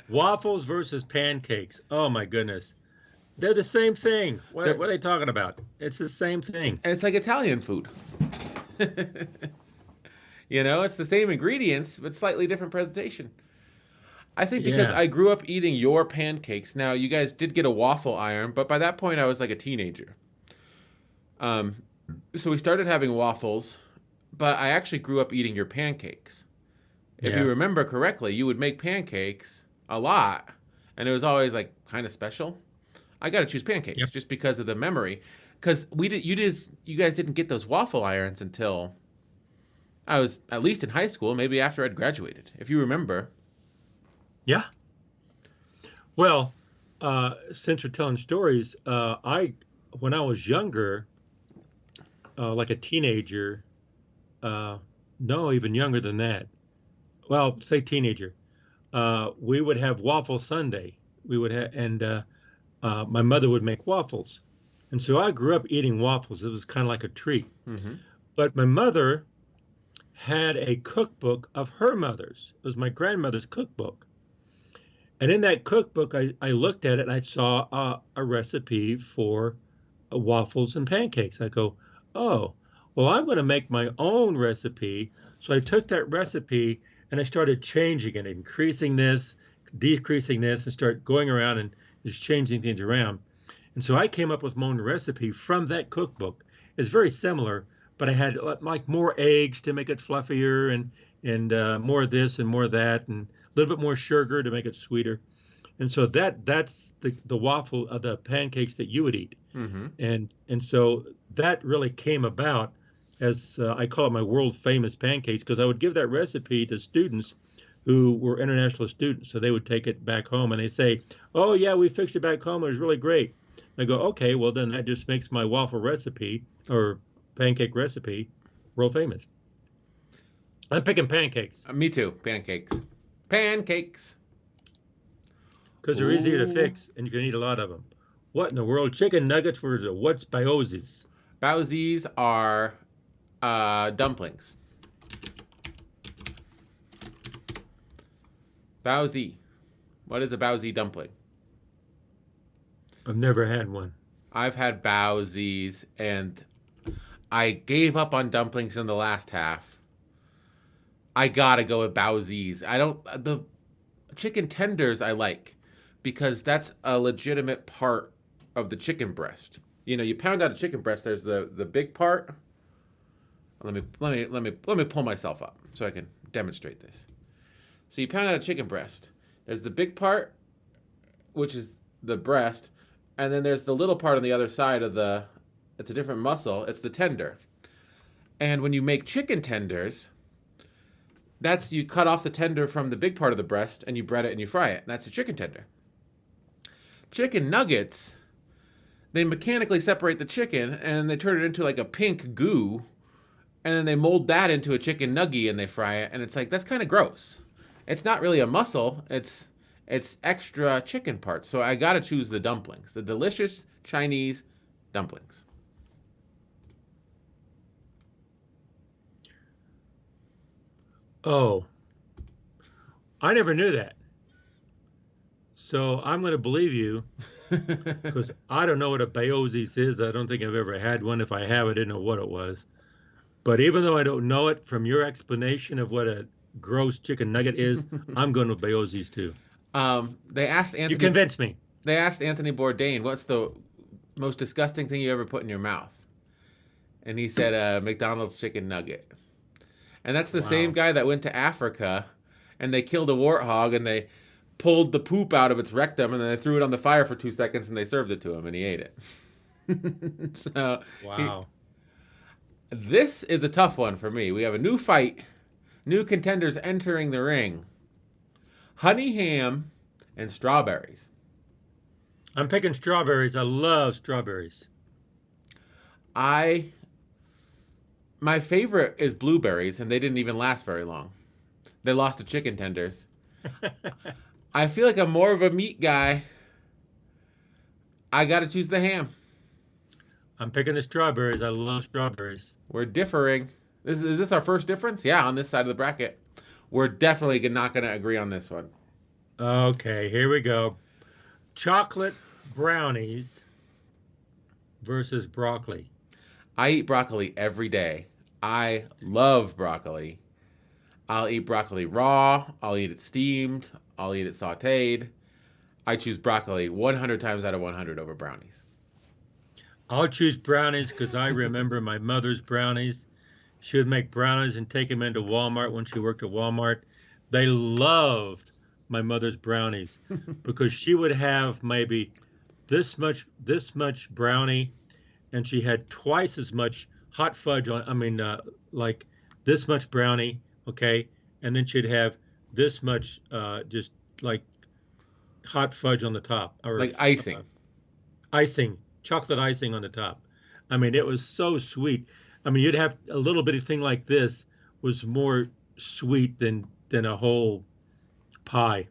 waffles versus pancakes. Oh my goodness. They're the same thing. They're- What are they talking about? It's the same thing. And it's like Italian food. It's the same ingredients, but slightly different presentation. I think because Yeah. I grew up eating your pancakes. Now, you guys did get a waffle iron, but by that point, I was like a teenager. So we started having waffles, but I actually grew up eating your pancakes. If you Yeah. remember correctly, you would make pancakes a lot, and it was always like kind of special. I got to choose pancakes Yep. just because of the memory, because you guys didn't get those waffle irons until I was at least in high school, maybe after I'd graduated, if you remember. Yeah. Well, since we're telling stories, when I was younger, like a teenager, uh, no, even younger than that. Well, say teenager, we would have waffle Sunday. We would have, and my mother would make waffles, and so I grew up eating waffles. It was kind of like a treat. Mm-hmm. But my mother had a cookbook of her mother's. It was my grandmother's cookbook. And in that cookbook, I looked at it and I saw a recipe for waffles and pancakes. I go, oh, well, I'm going to make my own recipe. So I took that recipe and I started changing it, increasing this, decreasing this, and start going around and just changing things around. And so I came up with my own recipe from that cookbook. It's very similar, but I had like more eggs to make it fluffier and more of this and more of that and a little bit more sugar to make it sweeter. And so that's the waffle of the pancakes that you would eat. Mm-hmm. And so that really came about as I call it my world famous pancakes because I would give that recipe to students who were international students. So they would take it back home and they say, oh yeah, we fixed it back home. It was really great. I go, okay, well then that just makes my waffle recipe or pancake recipe world famous. I'm picking pancakes Me too. Pancakes. Pancakes. because they're easier to Ooh. fix and you can eat a lot of them. What in the world? Chicken nuggets for what's bioses? Bowsies are dumplings. Bowsy. What is a bowsy dumpling? I've never had one. I've had bowsies, and I gave up on dumplings in the last half. I gotta go with bowsies. I don't the chicken tenders I like because that's a legitimate part of the chicken breast. You know, you pound out a chicken breast. There's the big part. Let me pull myself up so I can demonstrate this. So you pound out a chicken breast. There's the big part, which is the breast, and then there's the little part on the other side of the. It's a different muscle. It's the tender. And when you make chicken tenders, that's you cut off the tender from the big part of the breast and you bread it and you fry it. That's a chicken tender. Chicken nuggets, they mechanically separate the chicken and they turn it into like a pink goo, and then they mold that into a chicken nugget and they fry it, and it's like that's kind of gross. It's not really a muscle. It's extra chicken parts. So I got to choose the dumplings, the delicious Chinese dumplings. Oh, I never knew that. So I'm going to believe you because I don't know what a Baozis is. I don't think I've ever had one. If I have, I didn't know what it was. But even though I don't know it from your explanation of what a gross chicken nugget is, I'm going with Baozis too. They asked You Anthony. convinced me. They asked Anthony Bourdain, "What's the most disgusting thing you ever put in your mouth?" And he said, "McDonald's chicken nugget." And that's the same Wow. guy that went to Africa, and they killed a warthog, and they pulled the poop out of its rectum, and then they threw it on the fire for 2 seconds, and they served it to him, and he ate it. so Wow. this is a tough one for me. We have a new fight, new contenders entering the ring: honey ham and strawberries. I'm picking strawberries. I love strawberries. I My favorite is blueberries, and they didn't even last very long. They lost to chicken tenders. I feel like I'm more of a meat guy. I got to choose the ham. I'm picking the strawberries. I love strawberries. We're differing. Is this our first difference? Yeah, on this side of the bracket. We're definitely not going to agree on this one. Okay, here we go. Chocolate brownies versus broccoli. I eat broccoli every day. I love broccoli. I'll eat broccoli raw. I'll eat it steamed. I'll eat it sautéed. I choose broccoli 100 times out of 100 over brownies. I'll choose brownies because I remember my mother's brownies. She would make brownies and take them into Walmart when she worked at Walmart. They loved my mother's brownies because she would have maybe this much brownie, and she had twice as much hot fudge on. I mean, like this much brownie, okay, and then she'd have this much, just like hot fudge on the top, or Like icing. icing, chocolate icing on the top. I mean, it was so sweet. I mean, you'd have a little bitty thing like this was more sweet than a whole pie,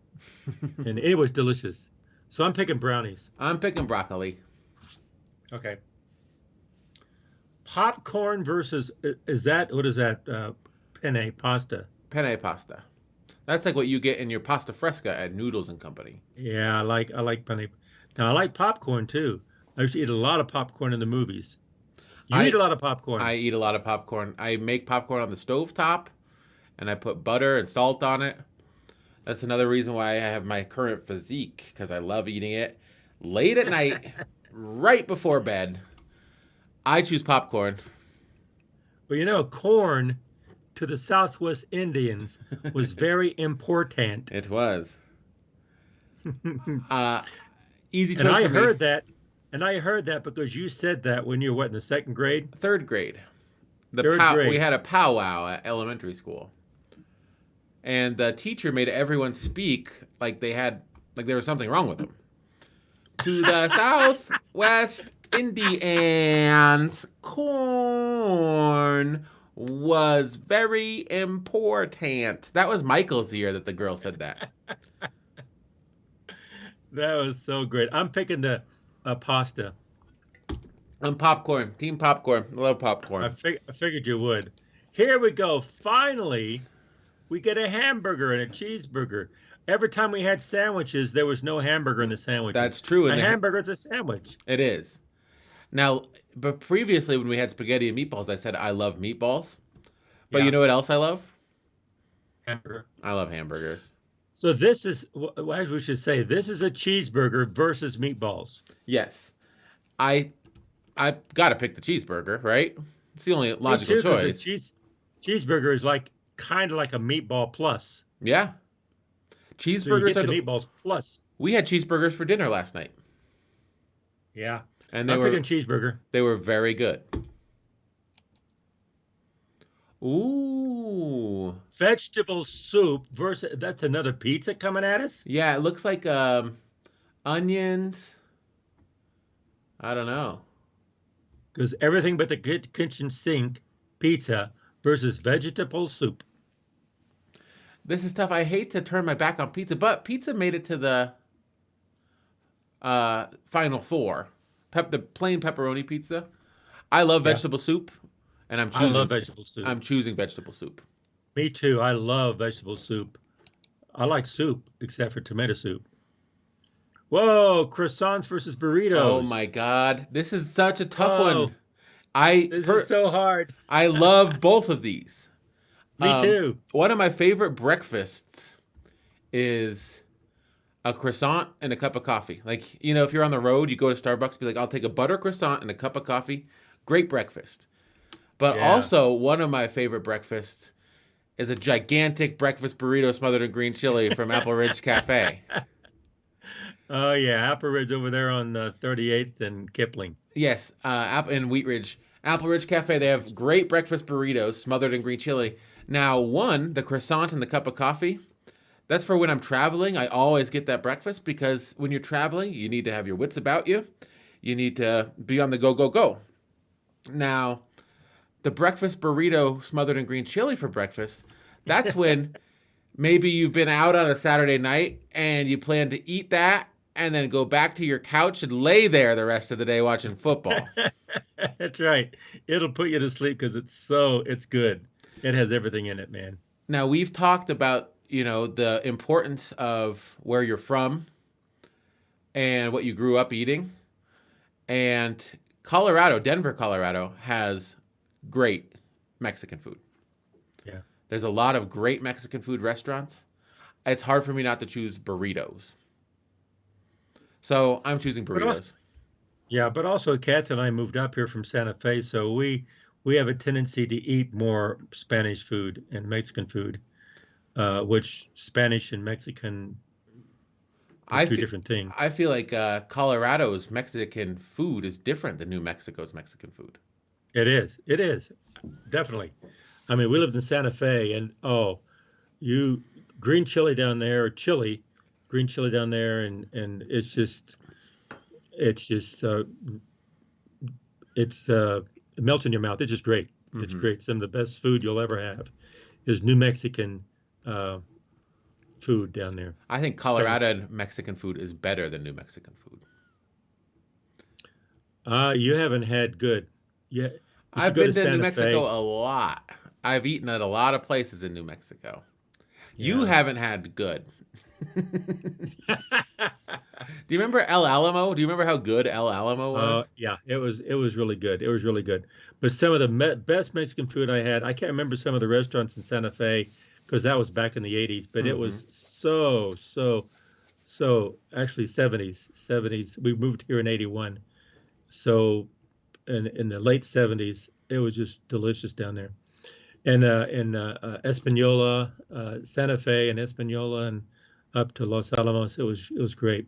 and it was delicious. So I'm picking brownies. I'm picking broccoli. Okay. Popcorn versus is that what is that? Penne pasta. Penne pasta. That's like what you get in your pasta fresca at Noodles and Company. Yeah, I like penne. Now I like popcorn too. I used to eat a lot of popcorn in the movies. You I eat a lot of popcorn. I eat a lot of popcorn. I make popcorn on the stove top, and I put butter and salt on it. That's another reason why I have my current physique, because I love eating it late at night, right before bed. I choose popcorn. Well, corn to the Southwest Indians was very important. It was. Easy choice And I for me. heard that, because you said that when you were in the second grade. Third grade. Third grade. We had a powwow at elementary school. And the teacher made everyone speak like there was something wrong with them. To the Southwest Indians, corn was very important. That was Michael's year that the girl said that. That was so great. I'm picking the pasta. I'm popcorn. Team popcorn. I love I popcorn. figured you would. Here we go. Finally, we get a hamburger and a cheeseburger. Every time we had sandwiches, there was no hamburger in the sandwiches. That's true. A hamburger is a sandwich. It is. Now, but previously when we had spaghetti and meatballs, I said I love meatballs. But Yeah. you know what else I love? Hamburger. I love hamburgers. So this is, as we should say, this is a cheeseburger versus meatballs. Yes. I got to pick the cheeseburger, right? It's the only Me logical too, 'cause a choice. cheeseburger is kind of like a meatball plus. Yeah. So you Cheeseburgers get are the meatballs plus. We had cheeseburgers for dinner last night, Yeah. and I'm picking cheeseburger. they were very good. Ooh. Vegetable soup versus, that's another pizza coming at us? Yeah, it looks like onions. I don't know. Because everything but the kitchen sink pizza versus vegetable soup. This is tough. I hate to turn my back on pizza, but pizza made it to the final four. The plain pepperoni pizza. I love Yeah. vegetable soup, and I love vegetable soup. I'm choosing vegetable soup. Me too. I love vegetable soup. I like soup, except for tomato soup. Whoa, croissants versus burritos. Oh my God, this is such a tough Oh, one. This is so hard. I love both of these. Me too. One of my favorite breakfasts is a croissant and a cup of coffee. Like, if you're on the road, you go to Starbucks, be like, I'll take a butter croissant and a cup of coffee. Great breakfast. But Yeah. also, one of my favorite breakfasts is a gigantic breakfast burrito smothered in green chili from Apple Ridge Cafe. Oh yeah, Apple Ridge over there on 38th and Kipling. Yes, in Wheat Ridge. Apple Ridge Cafe, they have great breakfast burritos smothered in green chili. Now, the croissant and the cup of coffee, that's for when I'm traveling. I always get that breakfast because when you're traveling, you need to have your wits about you. You need to be on the go, go, go. Now, the breakfast burrito smothered in green chili for breakfast, that's when maybe you've been out on a Saturday night and you plan to eat that and then go back to your couch and lay there the rest of the day watching football. That's right. It'll put you to sleep because it's good. It has everything in it, man. Now, we've talked about, the importance of where you're from and what you grew up eating. And Denver, Colorado, has great Mexican food. Yeah. There's a lot of great Mexican food restaurants. It's hard for me not to choose burritos. So I'm choosing burritos. Yeah, but also Katz and I moved up here from Santa Fe, so we have a tendency to eat more Spanish food and Mexican food, which Spanish and Mexican are I two feel, different things. I feel like Colorado's Mexican food is different than New Mexico's Mexican food. It is, definitely. I mean, we lived in Santa Fe, and you green chili down there, or chili, green chili down there, and it's just it's it melts in your mouth. It's just great. It's Hmm. great. Some of the best food you'll ever have is New Mexican uh, food down there. I think Spanish. Colorado Mexican food is better than New Mexican food. You haven't had good. Yeah, you should I've go to been to New Santa Mexico Fe. a lot. I've eaten at a lot of places in New Mexico. You Yeah. haven't had good. Do you remember El Alamo? Do you remember how good El Alamo was? Yeah, it was really good. It was really good. But some of the best Mexican food I had, I can't remember some of the restaurants in Santa Fe because that was back in the 80s, but it Hmm. was so actually 70s. We moved here in 81. So in the late 70s, it was just delicious down there. And in Espanola, Santa Fe and Espanola and up to Los Alamos, it was great.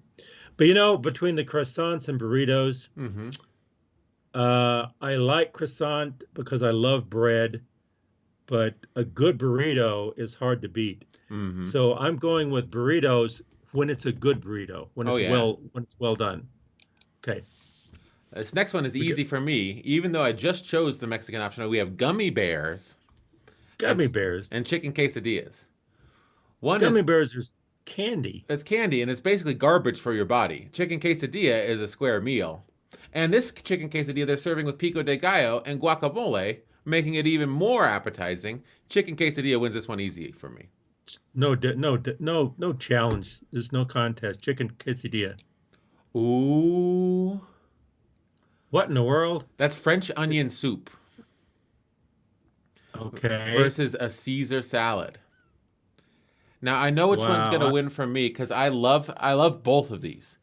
But between the croissants and burritos, Hmm. I like croissant because I love bread, but a good burrito is hard to beat. Hmm. So I'm going with burritos when it's a good burrito, Oh yeah. when it's well done. Okay. This next one is We got easy for me, even though I just chose the Mexican option. We have gummy bears gummy and bears. and chicken quesadillas. One Gummy is bears are candy. it's candy and it's basically garbage for your body. Chicken quesadilla is a square meal. And this chicken quesadilla they're serving with pico de gallo and guacamole, making it even more appetizing. Chicken quesadilla wins this one easy for me. No challenge. There's no contest. Chicken quesadilla. Ooh, What in the world? that's French onion soup Okay. versus a Caesar salad. Now I know which one's Wow. gonna win for me because I love both of these,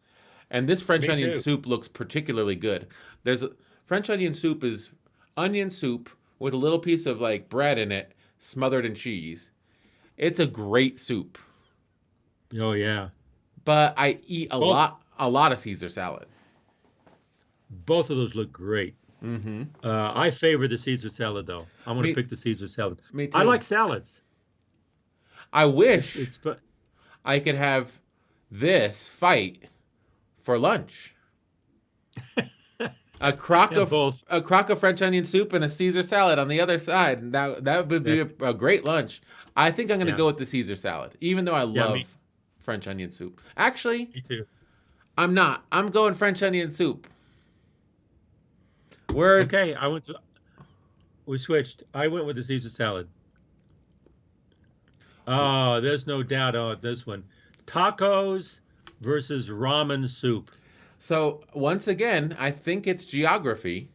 and this French Me onion too. soup looks particularly good. There's a, French onion soup is onion soup with a little piece of like bread in it, smothered in cheese. It's a great soup, Oh yeah. but I eat a Both lot of Caesar salad. both of those look great. Mm-hmm. I favor the Caesar salad though. I'm going to Me pick the Caesar salad. me I too. like salads. I It's wish fun. I could have this fight for lunch. A crock Yeah, of both. a crock of French onion soup and a Caesar salad on the other side. And that would Yeah, be a great lunch. I think I'm going to yeah, go with the Caesar salad, even though I yeah. Me, love French onion soup. Actually, me too. I'm not. I'm going French onion soup. Where Okay, we switched. I went with the Caesar salad. Oh, there's no doubt on this one. Tacos versus ramen soup. so once again, I think it's geography.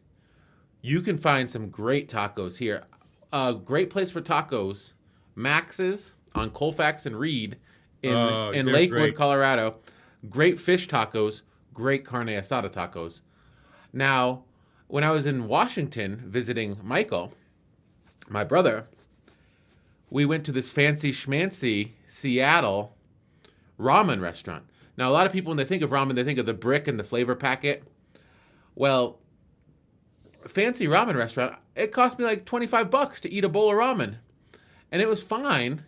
You can find some great tacos here. A great place for tacos, Max's on Colfax and Reed Oh, in they're Lakewood, great. Colorado. Great fish tacos, great carne asada tacos. Now, when I was in Washington visiting Michael, my brother, we went to this fancy schmancy Seattle ramen restaurant. Now, a lot of people, when they think of ramen, they think of the brick and the flavor packet. Well, fancy ramen restaurant, it cost me like $25 to eat a bowl of ramen. And it was fine.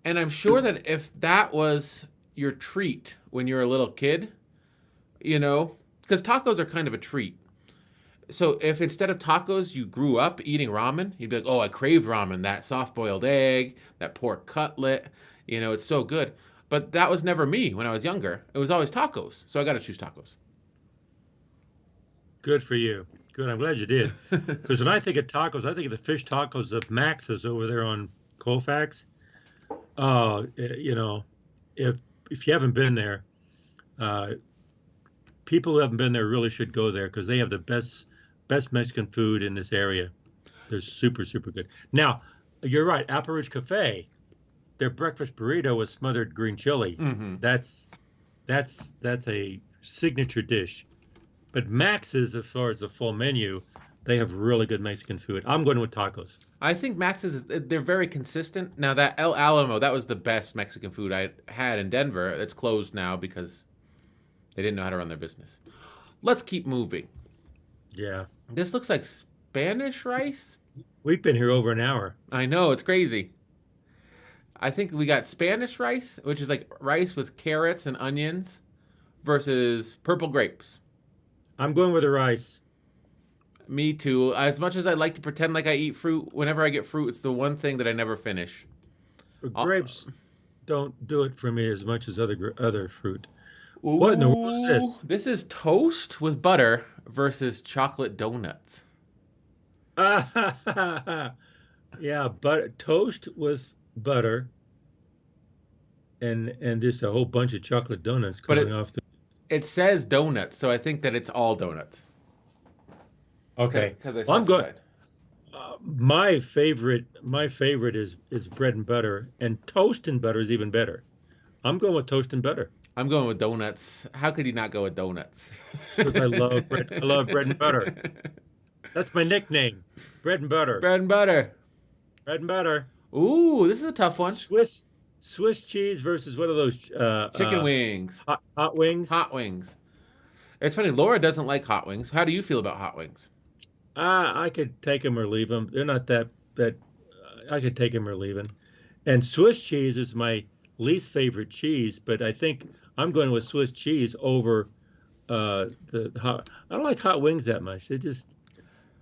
And I'm sure that if that was your treat when you're a little kid, you know, because tacos are kind of a treat. So if instead of tacos you grew up eating ramen, you'd be like, oh, I crave ramen, that soft boiled egg, that pork cutlet, it's so good. But that was never me when I was younger. It was always tacos. So I got to choose tacos. Good for you. Good. I'm glad you did. Because when I think of tacos, I think of the fish tacos of Max's over there on Colfax. Oh, if you haven't been there, uh, people who haven't been there really should go there because they have the best Mexican food in this area. They're super, super good. Now, you're right. Apple Ridge Cafe, their breakfast burrito with smothered green chili. Hmm. That's a signature dish. But Max's, as far as the full menu, they have really good Mexican food. I'm going with tacos. I think Max's, they're very consistent. Now, that El Alamo, that was the best Mexican food I had in Denver. It's closed now because they didn't know how to run their business. Let's keep moving. Yeah. This looks like Spanish rice. We've been here over an hour. I know, it's crazy. I think we got Spanish rice, which is like rice with carrots and onions, versus purple grapes. I'm going with the rice. Me too. As much as I like to pretend like I eat fruit, whenever I get fruit, it's the one thing that I never finish. Grapes don't do it for me as much as other fruit. Ooh, What in the world is this? This is toast with butter versus chocolate donuts. Yeah, but toast with butter and just a whole bunch of chocolate donuts coming off the. It says donuts, so I think that it's all donuts. Okay, Because I I'm specified. good. My favorite is bread and butter, and toast and butter is even better. I'm going with toast and butter I'm going with donuts. How could you not go with donuts? because I love bread. I love bread and butter. That's my nickname, bread and butter. Bread and butter. Bread and butter. Ooh, this is a tough one. Swiss cheese versus what are those? Chicken wings. Hot wings. Hot wings. It's funny, Laura doesn't like hot wings. How do you feel about hot wings? I could take them or leave them. They're not that. I could take them or leave them. And Swiss cheese is my least favorite cheese, but I think I'm going with Swiss cheese over the hot. I don't like hot wings that much. It just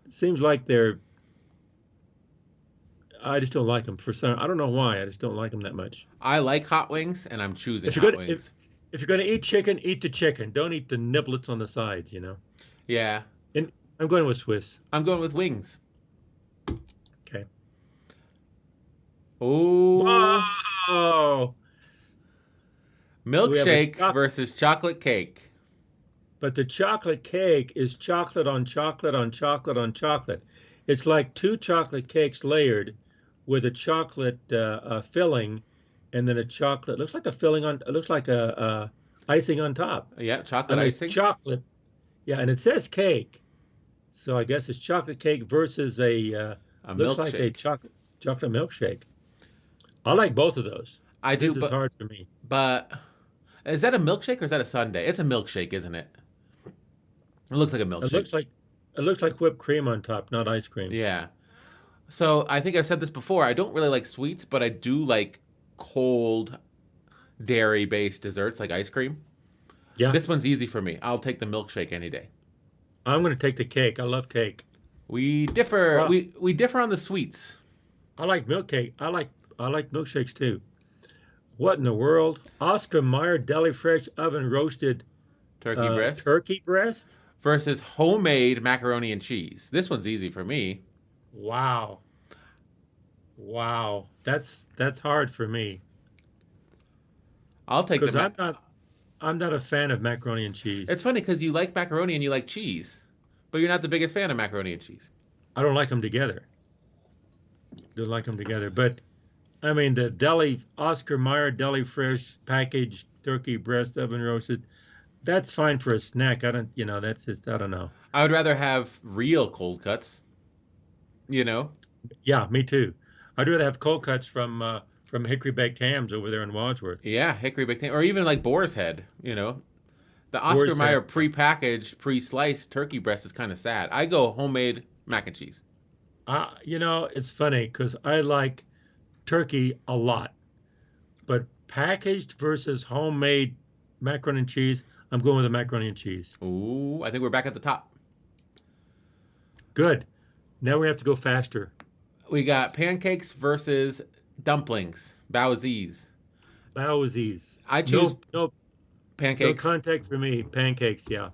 seems like they're. I just don't like them for some. I don't know why. I just don't like them that much. I like hot wings, and I'm choosing If you're hot gonna wings. if you're gonna eat chicken, eat the chicken. Don't eat the niblets on the sides. Yeah, And I'm going with Swiss. I'm going with wings. Okay. Ooh. Whoa! Milkshake versus chocolate cake. But the chocolate cake is chocolate on chocolate on chocolate on chocolate. It's like two chocolate cakes layered with a chocolate filling, and then a chocolate. Looks like a filling on. It looks like a icing on top. Yeah, chocolate icing. Chocolate. Yeah, and it says cake, so I guess it's chocolate cake versus a looks like a chocolate milkshake. I like both of those. I do. This is hard for me. But is that a milkshake or is that a sundae? It's a milkshake, isn't it? It looks like a milkshake. It looks like whipped cream on top, not ice cream. Yeah. So I think I've said this before. I don't really like sweets, but I do like cold dairy-based desserts like ice cream. Yeah. This one's easy for me. I'll take the milkshake any day. I'm going to take the cake. I love cake. We differ. Well, we differ on the sweets. I like milk cake. I like milkshakes too. What in the world? Oscar Mayer Deli Fresh oven roasted turkey breast versus homemade macaroni and cheese. This one's easy for me. Wow. That's hard for me. I'll take the because I'm not a fan of macaroni and cheese. It's funny because you like macaroni and you like cheese, but you're not the biggest fan of macaroni and cheese. I don't like them together. Don't like them together. But I mean, the Oscar Mayer Deli Fresh packaged turkey breast oven roasted, that's fine for a snack. I don't know. I would rather have real cold cuts. Yeah, me too. I'd rather have cold cuts from Hickory Baked Hams over there in Wadsworth. Yeah, Hickory Baked Ham, or even like Boar's Head. The Oscar Mayer pre-packaged, pre-sliced turkey breast is kind of sad. I go homemade mac and cheese. It's funny because I like turkey a lot, but packaged versus homemade macaroni and cheese, I'm going with the macaroni and cheese. Ooh, I think we're back at the top. Good. Now we have to go faster. We got pancakes versus dumplings. Bowsies. I choose no pancakes. No contact for me. Pancakes, yeah.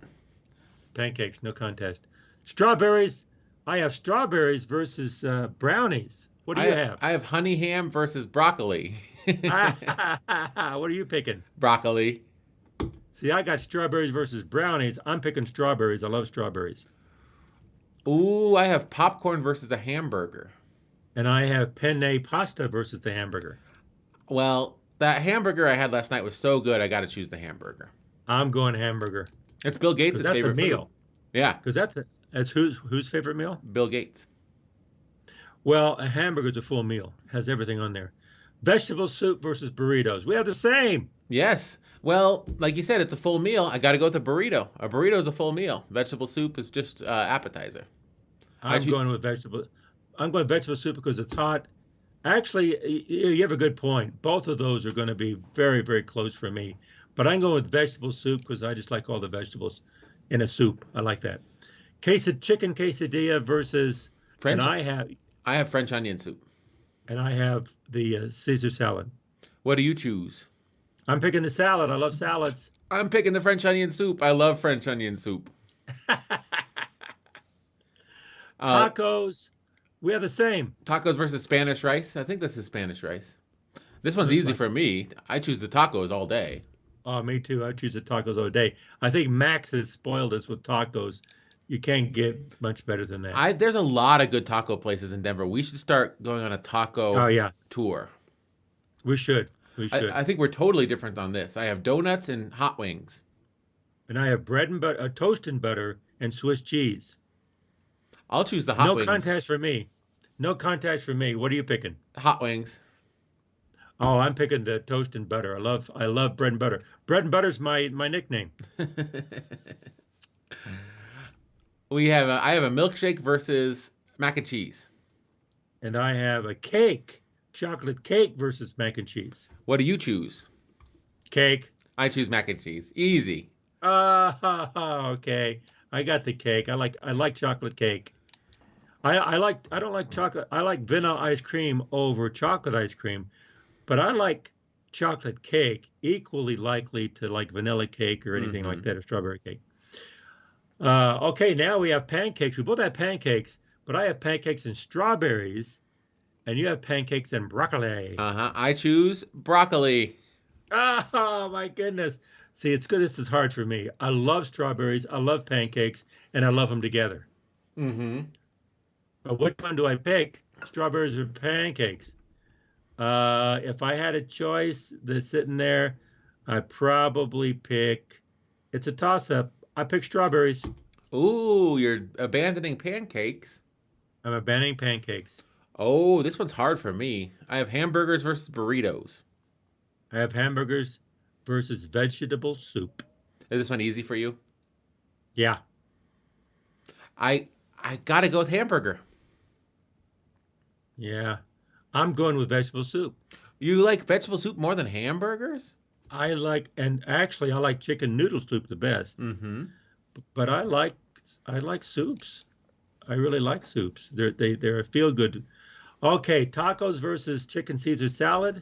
Pancakes, no contest. Strawberries. I have strawberries versus brownies. What do you have? I have honey ham versus broccoli. What are you picking? Broccoli. See, I got strawberries versus brownies. I'm picking strawberries. I love strawberries. Ooh, I have popcorn versus a hamburger. And I have penne pasta versus the hamburger. Well, that hamburger I had last night was so good, I got to choose the hamburger. I'm going hamburger. It's Bill Gates' favorite meal. Yeah, Because that's whose favorite meal? Bill Gates. Well, a hamburger's a full meal. Has everything on there. Vegetable soup versus burritos. We have the same. Yes. Well, like you said, it's a full meal. I got to go with a burrito. A burrito is a full meal. Vegetable soup is just appetizer. I I'm choose. going with vegetable. I'm going vegetable soup because it's hot. Actually, you have a good point. Both of those are going to be very, very close for me. But I'm going with vegetable soup because I just like all the vegetables in a soup. I like that. Chicken quesadilla versus, and French. I have I have French onion soup. the Caesar salad. What do you choose? I'm picking the salad. I love salads. I'm picking the French onion soup. I love French onion soup. Tacos. We have the same. Tacos versus Spanish rice. I think this is Spanish rice. This one's Looks easy like for me. I choose the tacos all day. Oh, me too. I choose the tacos all day. I think Max has spoiled us with tacos. You can't get much better than that. There's a lot of good taco places in Denver. We should start going on a taco Oh yeah, tour. we should. We should. I think we're totally different on this. I have donuts and hot wings. And I have bread and butter, toast and butter, and Swiss cheese. I'll choose the hot No wings. contest for me. No contest for me. What are you picking? Hot wings. Oh, I'm picking the toast and butter. I love bread and butter. Bread and butter's my nickname. I have a milkshake versus mac and cheese. And I have a cake, chocolate cake versus mac and cheese. What do you choose? Cake. I choose mac and cheese. Easy. Okay. I got the cake. I like chocolate cake. I don't like chocolate. I like vanilla ice cream over chocolate ice cream, but I like chocolate cake equally likely to like vanilla cake or anything like that, or strawberry cake. Okay, now we have pancakes. We both have pancakes, but I have pancakes and strawberries, and you have pancakes and broccoli. I choose broccoli. Oh my goodness. See, it's good. This is hard for me. I love strawberries. I love pancakes, and I love them together. Mm-hmm. But which one do I pick? Strawberries or pancakes? If I had a choice that's sitting there, I'd probably pick. It's a toss-up. I pick strawberries. Ooh, you're abandoning pancakes. I'm abandoning pancakes. Oh, this one's hard for me. I have hamburgers versus burritos. I have hamburgers versus vegetable soup. Is this one easy for you? Yeah. I gotta go with hamburger. Yeah. I'm going with vegetable soup. You like vegetable soup more than hamburgers? And actually I like chicken noodle soup the best. Mm-hmm. But I like soups. I really like soups. They're a feel good. Okay, tacos versus chicken Caesar salad.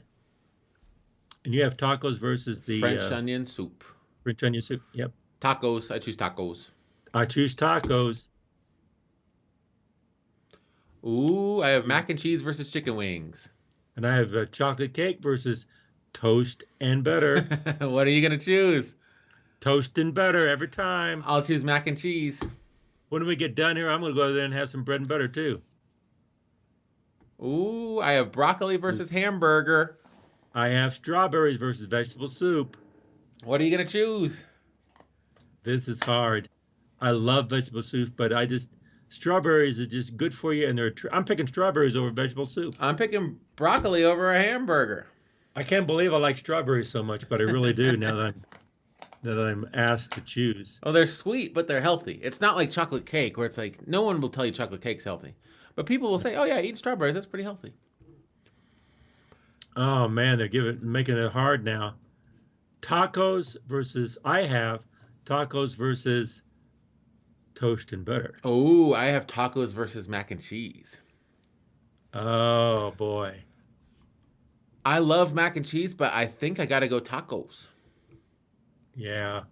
And you have tacos versus the French onion soup. French onion soup. Yep. Tacos. I choose tacos. I choose tacos. Ooh, I have mac and cheese versus chicken wings. And I have chocolate cake versus toast and butter. What are you gonna choose? Toast and butter every time. I'll choose mac and cheese. When we get done here, I'm going to go there and have some bread and butter too. Ooh, I have broccoli versus hamburger. I have strawberries versus vegetable soup. What are you gonna choose? This is hard. I love vegetable soup, but strawberries are just good for you, and I'm picking strawberries over vegetable soup. I'm picking broccoli over a hamburger. I can't believe I like strawberries so much, but I really do now that I'm asked to choose. Oh, they're sweet, but they're healthy. It's not like chocolate cake where it's like no one will tell you chocolate cake's healthy, but people will say, "Oh yeah, eat strawberries. That's pretty healthy." Oh man, they're making it hard now. I have tacos versus toast and butter. Oh, I have tacos versus mac and cheese. Oh boy. I love mac and cheese, but I think I got to go tacos. Yeah.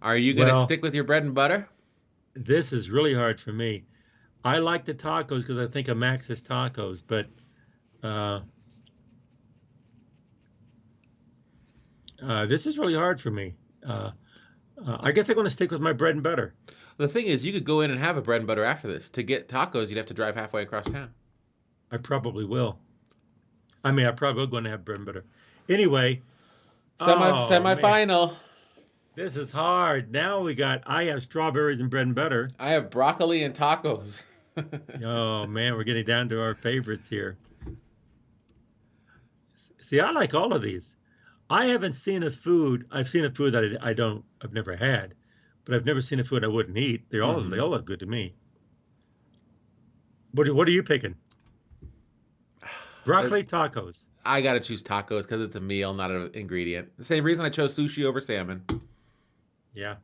Are you going to stick with your bread and butter? This is really hard for me. I like the tacos because I think of Max's tacos, but this is really hard for me. I guess I'm going to stick with my bread and butter. The thing is, you could go in and have a bread and butter after this. To get tacos, you'd have to drive halfway across town. I probably will. I mean, I probably will going to have bread and butter. Anyway. Semi-final. This is hard. Now I have strawberries and bread and butter. I have broccoli and tacos. Oh man, we're getting down to our favorites here. See, I like all of these. I haven't seen a food. I've seen a food that I've never had, but I've never seen a food I wouldn't eat. They all look good to me. What are you picking? Broccoli tacos. I gotta choose tacos because it's a meal, not an ingredient. The same reason I chose sushi over salmon. Yeah.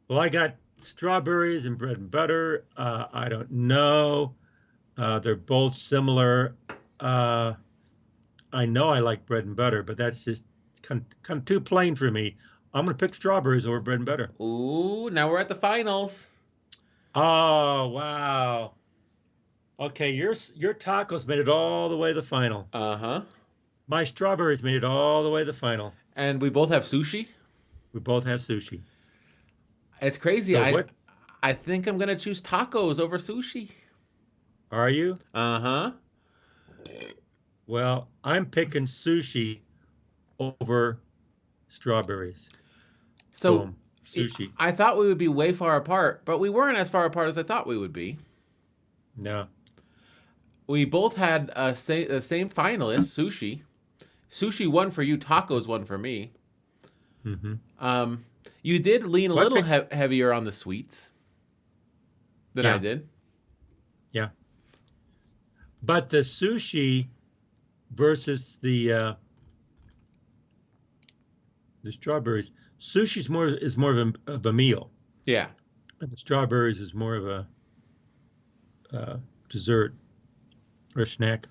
Well, I got strawberries and bread and butter. I don't know. They're both similar. I know I like bread and butter, but that's just kind of too plain for me. I'm going to pick strawberries over bread and butter. Ooh, now we're at the finals. Oh, wow. Okay, your tacos made it all the way to the final. Uh-huh. My strawberries made it all the way to the final. And we both have sushi? We both have sushi. It's crazy. So I think I'm going to choose tacos over sushi. Are you? Uh-huh. Well, I'm picking sushi over strawberries. So boom, sushi. I thought we would be way far apart, but we weren't as far apart as I thought we would be. No. We both had the same finalist, sushi. Sushi won for you, tacos won for me. Mm-hmm. You did lean a little heavier on the sweets than I did. Yeah. But the sushi versus the strawberries, sushi is more of a meal. Yeah. And the strawberries is more of a dessert or a snack.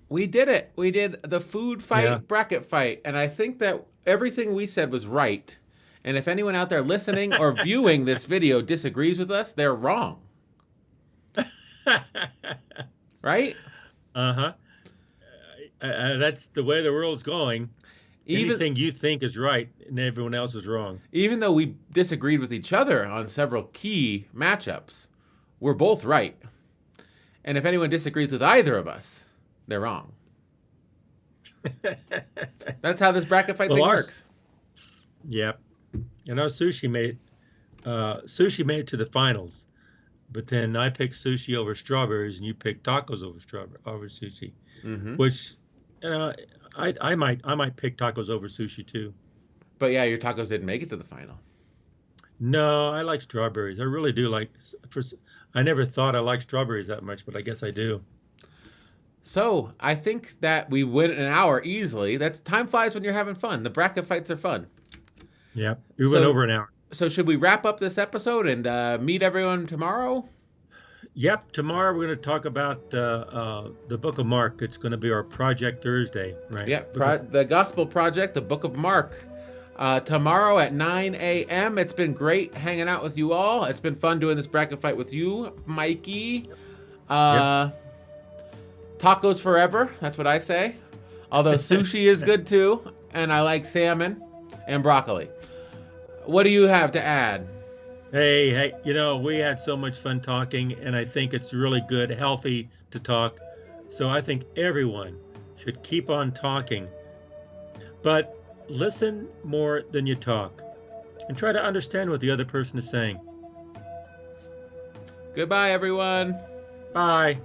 We did it. We did the food fight, bracket fight. And I think that everything we said was right. And if anyone out there listening or viewing this video disagrees with us, they're wrong. Right? Uh-huh. That's the way the world's going. Anything you think is right and everyone else is wrong. Even though we disagreed with each other on several key matchups, we're both right. And if anyone disagrees with either of us, they're wrong. That's how this bracket fight thing works. Yep. And our sushi made it to the finals. But then I picked sushi over strawberries, and you picked tacos over sushi. Mm-hmm. Which, I might pick tacos over sushi too. But yeah, your tacos didn't make it to the final. No, I like strawberries. I really do like. I never thought I liked strawberries that much, but I guess I do. So I think that we win an hour easily. Time flies when you're having fun. The bracket fights are fun. Yeah, we went over an hour. So should we wrap up this episode and meet everyone tomorrow? Yep, tomorrow we're going to talk about the Book of Mark. It's going to be our Project Thursday, right? Yeah, the Gospel Project, the Book of Mark. Tomorrow at 9 a.m. It's been great hanging out with you all. It's been fun doing this bracket fight with you, Mikey. Tacos forever, that's what I say. Although sushi is good too, and I like salmon and broccoli. What do you have to add? Hey, we had so much fun talking, and I think it's really good, healthy to talk. So I think everyone should keep on talking. But listen more than you talk, and try to understand what the other person is saying. Goodbye, everyone. Bye.